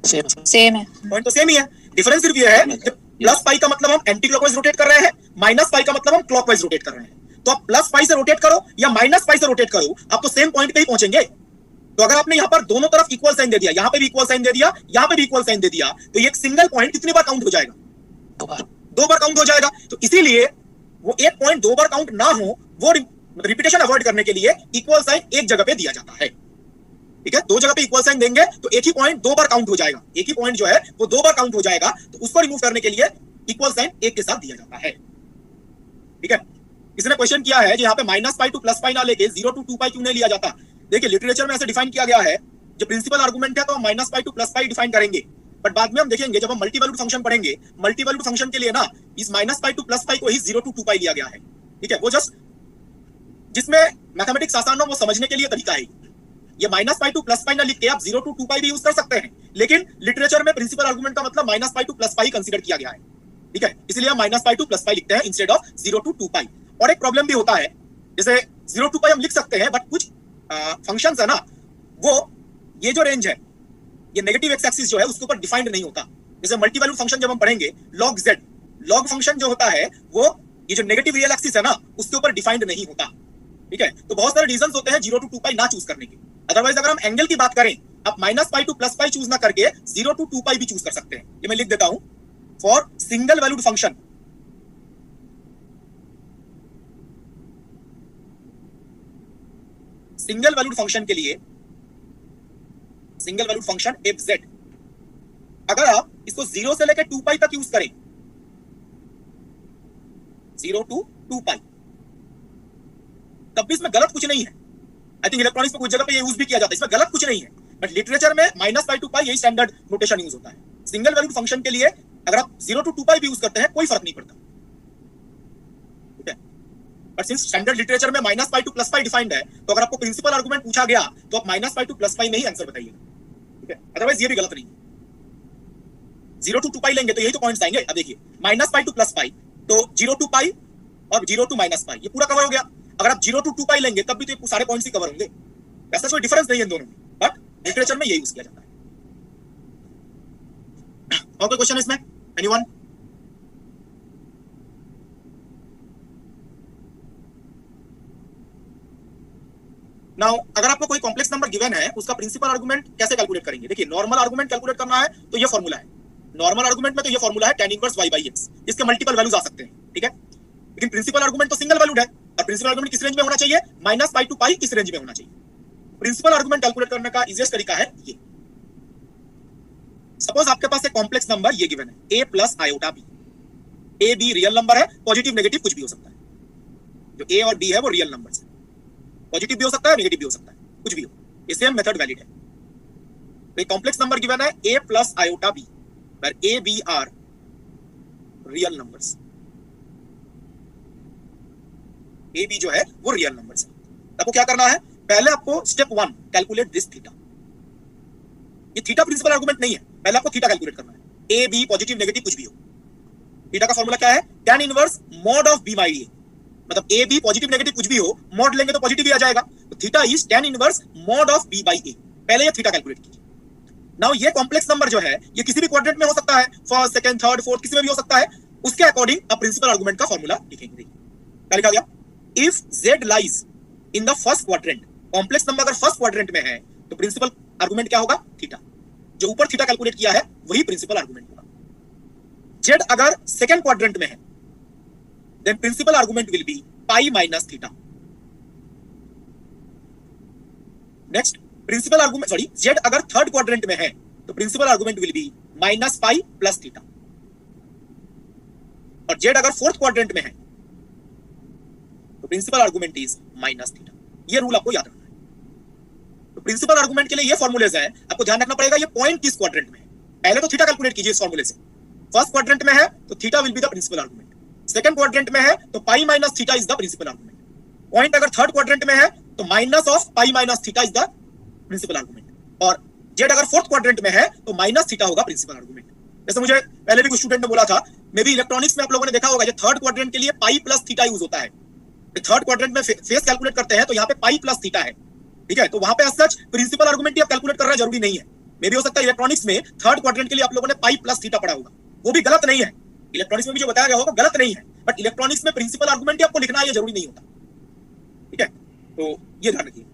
सेम है। पॉइंट तो सेम ही है, डिफरेंस सिर्फ ये है +π का मतलब हम एंटी क्लॉकवाइज रोटेट कर रहे हैं, -π का मतलब हम क्लॉकवाइज रोटेट कर रहे हैं। तो आप +π से रोटेट करो या -π से रोटेट करो, आप तो सेम पॉइंट पे ही पहुंचेंगे। तो अगर आपने यहाँ पर दोनों तरफ इक्वल साइन दे दिया, यहाँ पे भी इक्वल साइन दे दिया, यहाँ पे भी इक्वल साइन दे दिया, तो ये एक सिंगल पॉइंट कितनी बार काउंट हो जाएगा? 2 बार काउंट हो जाएगा। तो इसीलिए वो एक पॉइंट 2 बार काउंट ना हो, वो रिपीटेशन अवॉइड करने के लिए इक्वल साइन एक जगह पे दिया जाता है, ठीक है। 2 जगह पे इक्वल साइन देंगे तो एक ही पॉइंट 2 बार काउंट हो जाएगा, एक ही पॉइंट जो है वो 2 बार काउंट हो जाएगा। तो उसको रिमूव करने के लिए इक्वल साइन एक के साथ दिया जाता है, ठीक है। इसने क्वेश्चन किया है कि यहाँ पे -π to +π ना लेके 0 to 2π क्यों नहीं लिया जाता? देखिए लिटरेचर में ऐसे डिफाइन किया गया है जो प्रिंसिपल आर्गुमेंट है तो हम minus pi two plus pi define करेंगे, बट बाद में हम देखेंगे जब हम मल्टी वैल्यूड फंक्शन पढ़ेंगे, मल्टी वैल्यूड फंक्शन के लिए ना इस minus pi two plus pi को ही 0 to 2 पाई लिया गया है, ठीक है। वो जस्ट जिसमें मैथमेटिक्स आसान हो वो समझने के लिए तरीका है। ये minus pi two plus pi ना लिख के आप 0 to 2 पाई भी यूज कर सकते हैं, लेकिन लिटरेचर में प्रिंसिपल आर्गुमेंट का मतलब minus pi two plus pi consider किया गया है, ठीक है। इसलिए हम minus pi two plus pi लिखते हैं इंस्टेड ऑफ 0 to 2 पाई। और एक प्रॉब्लम भी होता है, जैसे 0 to पाई हम लिख सकते हैं, बट कुछ फंक्शंस है ना, वो ये जो रेंज है, ये नेगेटिव एक्स एक्सिस जो है उसके ऊपर डिफाइंड नहीं होता। जैसे मल्टी वैल्यूड फंक्शन जब हम पढ़ेंगे, लॉग जेड, लॉग फंक्शन जो होता है वो ये जो नेगेटिव रियल एक्सिस है ना उसके ऊपर डिफाइंड नहीं होता, ठीक है। तो बहुत सारे रीजंस होते हैं 0 to 2 पाई ना चूज करने के। अदरवाइज अगर हम एंगल की बात करें, आप minus pi two plus pi choose ना करके 0 to 2 पाई भी चूज कर सकते हैं। ये मैं लिख देता हूं, for single valued function, single valued function के लिए, single valued function F Z, अगर आप इसको 0 से लेकर 2 पाई तक यूज करें, 0 to 2 पाई, तब भी इसमें गलत कुछ नहीं है। आई थिंक इलेक्ट्रॉनिक्स में कुछ जगह पे ये यूज भी किया जाता है, इसमें गलत कुछ नहीं है, बट लिटरेचर में माइनस पाई टू पाई यही स्टैंडर्ड नोटेशन यूज होता है। सिंगल वैल्यूड फंक्शन के लिए अगर आप 0 to 2 पाई भी यूज करते हैं कोई फर्क नहीं पड़ता, ठीक है। बट सिंस स्टैंडर्ड लिटरेचर में minus pi two plus pi defined है, तो अगर आपको प्रिंसिपल आर्गुमेंट पूछा गया तो आप minus pi two plus pi में ही आंसर बताइए, ठीक है। अदरवाइज ये भी गलत नहीं है। 0 to 2 पाई लेंगे तो यही तो पॉइंट्स आएंगे। अब देखिए minus pi two plus pi, तो 0 to पाई और 0 to माइनस पाई, ये पूरा कवर हो गया। अगर आप 0 to 2 पाई लेंगे तब भी तो ये सारे पॉइंट्स ही कवर होंगे, ऐसा कोई डिफरेंस नहीं है इन दोनों में, बट लिटरेचर में ये यूज किया जाता है। और कोई क्वेश्चन इसमें? एनीवन? नाउ अगर आपको कोई कॉम्प्लेक्स नंबर गिवन है, उसका प्रिंसिपल आर्गुमेंट कैसे कैलकुलेट करेंगे? देखिए नॉर्मल आर्गुमेंट कैलकुलेट करना है तो ये फॉर्मूला है, नॉर्मल आर्गुमेंट में तो ये फॉर्मूला है tan inverse y by x, इसके मल्टीपल वैल्यूज आ सकते हैं, ठीक है। लेकिन प्रिंसिपल आर्गुमेंट तो सिंगल वैल्यूड है, और प्रिंसिपल आर्गुमेंट किस रेंज में होना चाहिए? माइनस पाई टू पाई, इस रेंज में होना चाहिए। प्रिंसिपल आर्गुमेंट कैलकुलेट करने का इजीएस्ट तरीका है ये। सपोज आपके पास एक कॉम्प्लेक्स नंबर ये गिवन है a plus iota b, a b real number है, पॉजिटिव नेगेटिव कुछ भी हो सकता है। जो a और b है वो रियल नंबर्स है, पॉजिटिव भी हो सकता है, नेगेटिव भी हो सकता है, कुछ भी हो, ये सेम मेथड वैलिड है। तो एक कॉम्प्लेक्स नंबर गिवन है a plus iota b, where a b are real numbers, a b जो है वो रियल नंबर्स है। आपको क्या करना है? पहले आपको स्टेप 1 कैलकुलेट दिस थीटा। ये थीटा प्रिंसिपल आर्गुमेंट नहीं है, पहले आपको थीटा कैलकुलेट करना है। a b पॉजिटिव नेगेटिव कुछ भी हो, थीटा का फॉर्मूला क्या है? tan inverse mod of b by a, मतलब a b पॉजिटिव नेगेटिव कुछ भी हो, मॉड लेंगे तो पॉजिटिव ही आ जाएगा। तो theta is tan inverse mod of b by a। पहले ये थीटा कैलकुलेट कीजिए। नाउ ये कॉम्प्लेक्स नंबर जो है ये किसी भी क्वाड्रेंट में हो सकता है, फर्स्ट सेकंड थर्ड फोर्थ किसी में भी हो सकता है। उसके अकॉर्डिंग आप प्रिंसिपल आर्गुमेंट का फॉर्मूला लिखेंगे। क्या लिखा गया? If z lies in the first quadrant, complex number अगर फर्स्ट क्वाड्रेंट में है तो प्रिंसिपल आर्गुमेंट क्या होगा? थीटा। जो ऊपर थीटा कैलकुलेट किया है वही प्रिंसिपल आर्गुमेंट होगा। z अगर सेकंड क्वाड्रेंट में है then principal argument will be pi minus theta. Next principal argument, sorry, z अगर थर्ड क्वाड्रेंट में है तो principal argument will be minus pi plus theta. और z अगर फोर्थ क्वाड्रेंट में है तो principal argument is minus theta. ये रूल आपको याद रखना है। तो प्रिंसिपल आर्गुमेंट के लिए ये फॉर्मूलेज है, आपको ध्यान रखना पड़ेगा ये पॉइंट किस क्वाड्रेंट में है। पहले तो थीटा कैलकुलेट कीजिए इस फॉर्मूले से। फर्स्ट क्वाड्रेंट में है तो theta will be the principal argument, second quadrant में है तो pi minus theta is the principal argument. Point अगर थर्ड क्वाड्रेंट में है तो minus of pi minus theta is the principal argument. और z अगर फोर्थ क्वाड्रेंट में है तो माइनस थीटा होगा प्रिंसिपल आर्गुमेंट। जैसे मुझे पहले भी कुछ स्टूडेंट ने बोला था, मे बी इलेक्ट्रॉनिक्स में आप लोगों ने देखा होगा, ये थर्ड क्वाड्रेंट के लिए पाई प्लस थीटा यूज होता है। थर्ड क्वाड्रेंट में फेस कैलकुलेट करते हैं तो यहाँ पे पाई प्लस थीटा है, ठीक है। तो वहां पे सच प्रिंसिपल आर्गुमेंट ही आप कैलकुलेट करना जरूरी नहीं है। मे भी हो सकता है इलेक्ट्रॉनिक्स में थर्ड क्वाड्रेंट के लिए आप लोगों ने पाई प्लस थीटा पढ़ा होगा, वो भी गलत नहीं है। इलेक्ट्रॉनिक्स में भी जो बताया गया होगा गलत नहीं है, बट इलेक्ट्रॉनिक्स में प्रिंसिपल आर्गुमेंट ही आपको लिखना है, ये जरूरी नहीं होता, ठीक है। तो ये ध्यान रखिए।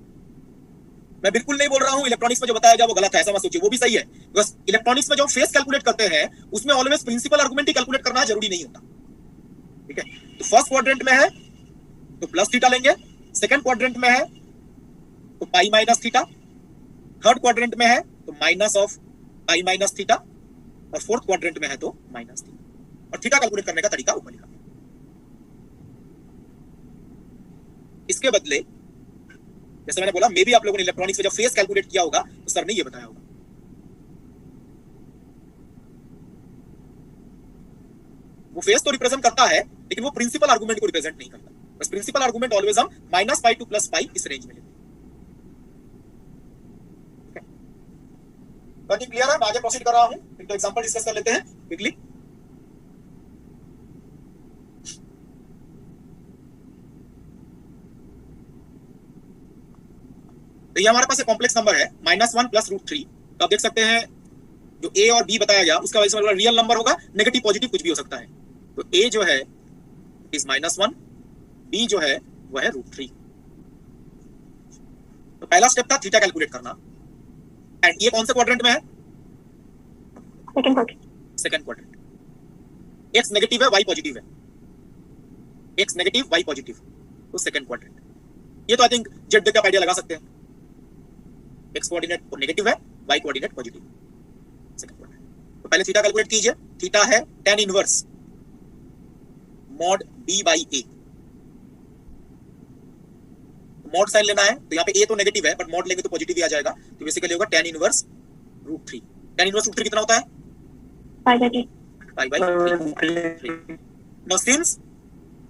मैं बिल्कुल नहीं बोल रहा हूं इलेक्ट्रॉनिक्स में जो बताया गया वो गलत है, ऐसा मत सोचिए, वो भी सही है। बस इलेक्ट्रॉनिक्स में जो फेस कैलकुलेट करते हैं उसमें ऑलवेज प्रिंसिपल आर्गुमेंट ही कैलकुलेट करना जरूरी नहीं होता, ठीक है। तो फर्स्ट क्वाड्रेंट में है तो प्लस थीटा लेंगे, सेकंड क्वाड्रेंट में है तो pi minus theta, third quadrant में है तो minus of pi minus theta, और फोर्थ क्वाड्रेंट में है तो माइनस थीटा। और थीटा कैलकुलेट करने का तरीका ऊपर लिखा है। इसके बदले जैसे मैंने बोला मे भी आप लोगों ने इलेक्ट्रॉनिक्स में जब फेस कैलकुलेट किया होगा तो सर ने ये बताया होगा। वो फेस तो रिप्रेजेंट करता है लेकिन वो प्रिंसिपल आर्गुमेंट को रिप्रेजेंट नहीं करता। बस प्रिंसिपल आर्गुमेंट ऑलवेज हम -π to +π इस रेंज में लेते हैं। बाकी क्लियर है? मैं आगे प्रोसीड कर रहा हूं, एक एग्जांपल डिस्कस कर लेते हैं क्विकली। तो ये हमारे पास एक कॉम्प्लेक्स नंबर है -1 + √3। तो आप देख सकते हैं जो a और b बताया गया उसका वजह से रियल नंबर होगा, नेगेटिव पॉजिटिव कुछ भी हो सकता है। तो a जो है इज -1, b जो है वह है √3। तो पहला स्टेप था थीटा कैलकुलेट करना। एंड ये कौन से क्वाड्रेंट में है? Second quadrant. x नेगेटिव है, y पॉजिटिव है। x नेगेटिव, y पॉजिटिव, तो सेकंड क्वाड्रेंट। ये तो आई थिंक जेड देख के आइडिया लगा सकते हैं। x कोऑर्डिनेट नेगेटिव है, y coordinate positive, second quadrant. तो पहले थीटा कैलकुलेट कीजिए। थीटा है tan inverse mod b/a। Mod sine लेना है तो यहाँ पे a तो नेगेटिव है बट मॉड लेंगे तो पॉजिटिव ही आ जाएगा। तो बेसिकली होगा tan इनवर्स √3। tan इनवर्स √3 कितना होता है? π/3। नाउ सिंस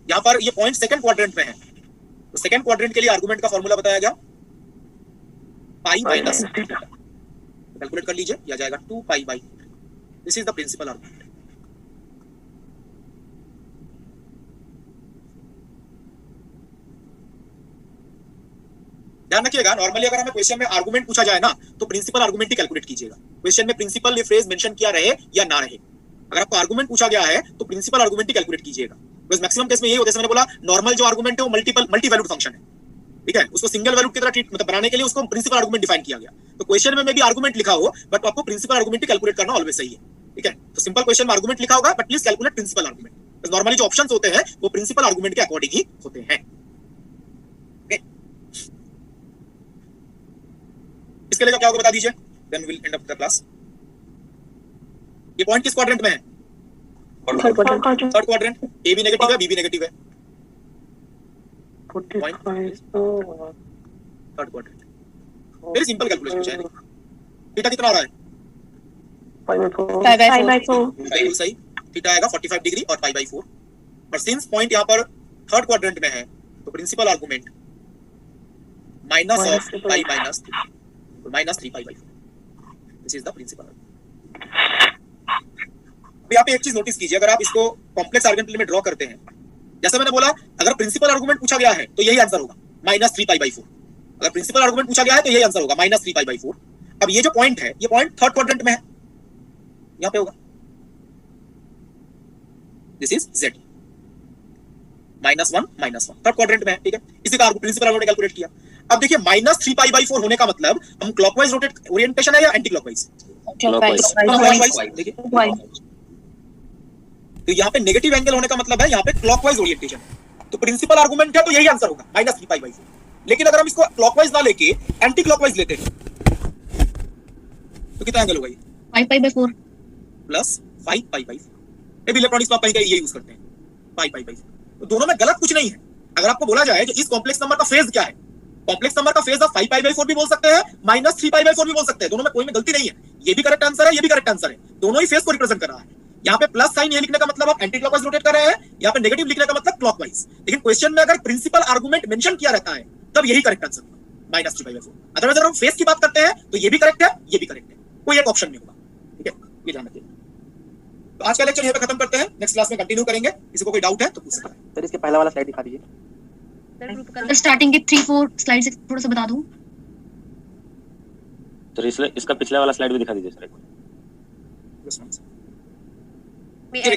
यहाँ पर ये पॉइंट सेकंड क्वाड्रेंट में है तो सेकंड क्वाड्रेंट के लिए आर्गुमेंट का फॉर्मूला बताया गया π - कैलकुलेट कर लीजिए, यह आ जाएगा 2π/3। This is the principal argument. ध्यान रखिएगा, नॉर्मली अगर हमें क्वेश्चन में आर्गुमेंट पूछा जाए ना तो प्रिंसिपल आर्गुमेंट ही कैलकुलेट कीजिएगा। क्वेश्चन में प्रिंसिपल ये फ्रेज मेंशन किया रहे या ना रहे, अगर आपको आर्गुमेंट पूछा गया है तो प्रिंसिपल आर्गुमेंट ही कैलकुलेट कीजिएगा। बिकॉज़ मैक्सिमम केस में यही होता है, मैंने बोला नॉर्मल जो आर्गुमेंट है वो मल्टी वैल्यूड फंक्शन है, ठीक है। उसको सिंगल वैल्यूड की तरह ट्रीट मतलब बनाने के लिए उसको प्रिंसिपल आर्गुमेंट डिफाइन किया गया। तो क्वेश्चन में भी आर्गुमेंट लिखा हो बट आपको प्रिंसिपल आर्गुमेंट ही कैलकुलेट करना ऑलवेज सही है, ठीक है। तो सिंपल क्वेश्चन में आर्गुमेंट लिखा होगा but please calculate principal argument. Normally जो ऑप्शंस होते हैं वो प्रिंसिपल आर्गुमेंट के अकॉर्डिंग ही होते हैं। इसके लिए क्या होगा बता दीजिए, then will end up the class. ये पॉइंट किस क्वाड्रेंट में है? Third quadrant. ए भी नेगेटिव है, बी भी नेगेटिव है। Third quadrant. Very simple calculation है। थीटा कितना आ रहा है? 5/4। बिल्कुल सही। थीटा आएगा 45 डिग्री और π/4। और सिंस पॉइंट यहाँ पर थर्ड क्वाड्रेंट में है तो principal argument minus of π - 3 -3π/4। This is the principal. अब यहाँ पे एक चीज नोटिस कीजिए, अगर आप इसको कॉम्प्लेक्स आर्गुमेंट में ड्रॉ करते हैं, जैसे मैंने बोला अगर प्रिंसिपल आर्गुमेंट पूछा गया है तो यही आंसर होगा -3π/4। अगर प्रिंसिपल आर्गुमेंट पूछा गया है तो यही आंसर होगा -3π/4। अब ये जो पॉइंट है ये पॉइंट थर्ड क्वाड्रेंट में है, यहाँ पे होगा this is z -1 third quadrant में है, ठीक है। इसी का प्रिंसिपल आर्गुमेंट कैलकुलेट किया। अब देखिए -3π/4 होने का मतलब हम क्लॉकवाइज रोटेट ओरिएंटेशन है या एंटी क्लॉकवाइज? क्लॉकवाइज। देखिए तो यहाँ पे नेगेटिव एंगल होने का मतलब है यहाँ पे क्लॉकवाइज ओरिएंटेशन। तो प्रिंसिपल आर्गुमेंट है तो यही आंसर होगा -3π/4। लेकिन अगर हम इसको क्लॉकवाइज ना लेके एंटी क्लॉकवाइज लेते हैं तो कितना एंगल होगा? ये 5π/4 प्लस 5π/4। ये भी इलेक्ट्रॉनिक्स में आप कहीं ये यूज करते हैं 5π/4। तो दोनों में गलत कुछ नहीं है। अगर आपको बोला जाए कि इस कॉम्प्लेक्स नंबर का फेज क्या है, कॉम्प्लेक्स नंबर का फेज आप 5π/4 भी बोल सकते हैं, -3π/4 भी बोल सकते हैं। दोनों में कोई में गलती नहीं है। ये भी करेक्ट आंसर है, ये भी करेक्ट आंसर है। दोनों ही फेज को रिप्रेजेंट कर रहा है। यहाँ पे प्लस साइन ये लिखने का मतलब आप एंटी क्लॉकवाइज रोटेट कर रहे हैं, यहाँ पे नेगेटिव लिखने का मतलब क्लॉकवाइज। लेकिन क्वेश्चन में अगर प्रिंसिपल आर्गुमेंट मेंशन किया रहता है तब यही करेक्ट आंसर होगा -3π/4। अदरवाइज अगर हम फेज की बात करते हैं तो ये भी करेक्ट है, ये भी करेक्ट है, कोई एक ऑप्शन नहीं होगा, ठीक है। ये ध्यान रखिए। तो आज का लेक्चर यहीं पे खत्म करते हैं, नेक्स्ट क्लास में कंटिन्यू करेंगे। किसी को कोई डाउट है तो पूछ सकते हैं। सर इसके पहला वाला स्लाइड दिखा दीजिए। स्टार्टिंग के 3-4 स्लाइड से थोड़ा सा बता दूं। सर इसका पिछला वाला स्लाइड भी दिखा दीजिए सर एक बार। ये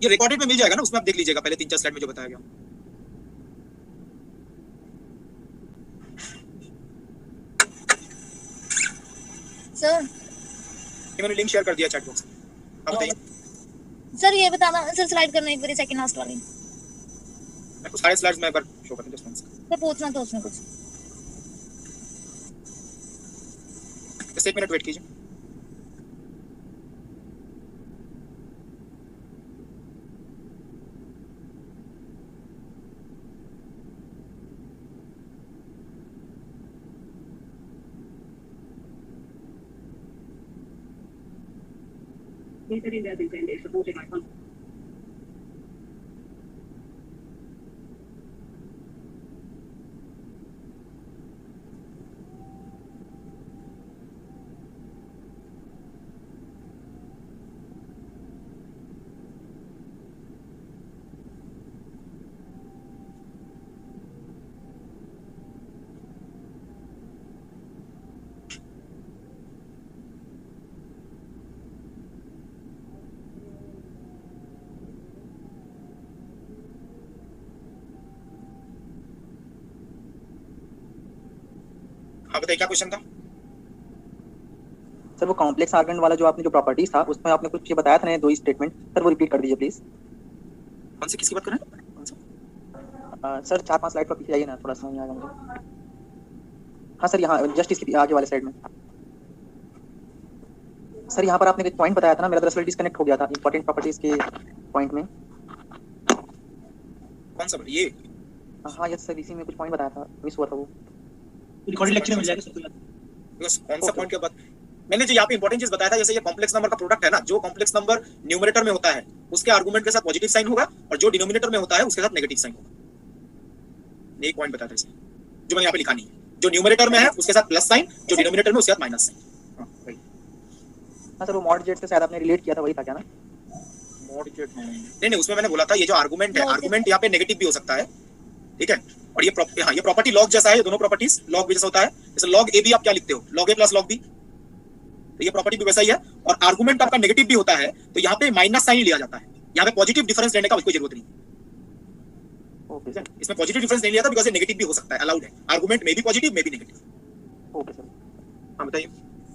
रिकॉर्डेड में मिल जाएगा ना, उसमें आप देख लीजिएगा पहले 3-4 स्लाइड में जो बताया गया। सर ये मैंने लिंक शेयर कर दिया चैट बॉक्स में, आप बताइए। सर ये बताना सर, स्लाइड करना एक बार सेकंड लास्ट वाली। मैं तो सारे स्लाइड्स में एक बार शो करता हूं जस्ट वन सेकंड। सर पूछना तो उसमें कुछ। बस 1 मिनट वेट कीजिए। हाँ बताइए क्या क्वेश्चन था? सर वो कॉम्प्लेक्स आर्गुमेंट वाला जो आपने जो प्रॉपर्टीज था उसमें आपने कुछ ये बताया था ना, दो ही स्टेटमेंट, सर वो रिपीट कर दीजिए प्लीज। कौन सी किसकी बात कर रहे हैं? कौन सा? सर 4-5 स्लाइड पर पीछे जाइए ना, थोड़ा समझ नहीं आएगा मुझे। हाँ सर, यहाँ जस्ट इसकी आगे वाले साइड में। सर यहाँ पर आपने एक पॉइंट बताया था ना, मेरा दरअसल डिस्कनेक्ट हो गया था इंपॉर्टेंट प्रॉपर्टीज के पॉइंट में। कौन सा ये? हाँ यस सर, इसी में कुछ पॉइंट बताया था, मिस हुआ था वो। रिकॉर्डेड लेक्चर में मिल जाएगा सर। कौन सा पॉइंट के बाद मैंने जो यहाँ पे इंपॉर्टेंट चीज बताया था, जैसे ये कॉम्प्लेक्स नंबर का प्रोडक्ट है ना, जो कॉम्प्लेक्स नंबर न्यूमरेटर में होता है उसके आर्गुमेंट के साथ पॉजिटिव साइन होगा और जो डिनोमिनेटर में होता है उसके साथ नेगेटिव साइन होगा। एक पॉइंट बताया था इसमें जो मैंने यहाँ पे लिखा नहीं है, जो न्यूमरेटर में है उसके साथ प्लस साइन, जो डिनोमिनेटर में उसके साथ माइनस साइन। हाँ सर, वो मॉड जेड से शायद आपने रिलेट किया था, वही था क्या ना? मॉड जेड नहीं, उसमें मैंने बोला था ये जो आर्गुमेंट है, आर्गुमेंट यहाँ पे नेगेटिव भी हो सकता है, ठीक है। और ये ये प्रॉपर्टी लॉग जैसा है, ये दोनों प्रॉपर्टीज लॉग भी जैसा होता है। जैसे लॉग ए भी आप क्या लिखते हो, लॉग ए प्लस लॉग बी, तो ये प्रॉपर्टी भी वैसा ही है। और आर्गुमेंट आपका नेगेटिव भी होता है तो यहाँ पे माइनस साइन लिया जाता है, यहाँ पे पॉजिटिव डिफरेंस लेने का कोई जरूरत नहीं। ओके सर, इसमें पॉजिटिव डिफरेंस नहीं लिया था बिकॉज़ ये नेगेटिव भी हो सकता है, अलाउड है। आर्गुमेंट में भी पॉजिटिव में भी नेगेटिव। Okay sir. हाँ बताइए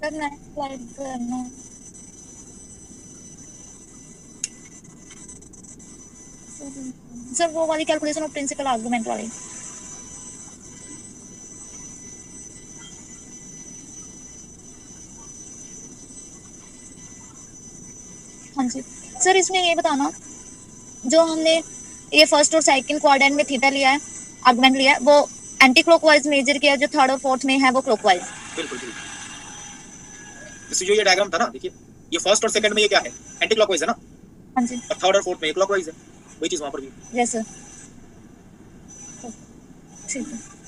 सर नेक्स्ट स्लाइड करना। सर वो वाली कैलकुलेशन ऑफ प्रिंसिपल आर्गुमेंट वाली। हाँ जी सर, इसमें ये बताना जो हमने ये फर्स्ट और सेकंड क्वाड्रेंट में थीटा लिया है, आर्गुमेंट लिया है, वो एंटी क्लॉकवाइज मेजर किया, जो थर्ड और फोर्थ में है वो क्लॉकवाइज। बिल्कुल बिल्कुल। जैसे जो ये डायग्राम था ना, देखिए ये फर्स्ट और सेकंड में ये क्या है, एंटी क्लॉकवाइज है ना। हाँ जी। और थर्ड और फोर्थ में ये क्लॉकवाइज है, वही चीज वहां पर भी। यस सर, ठीक है।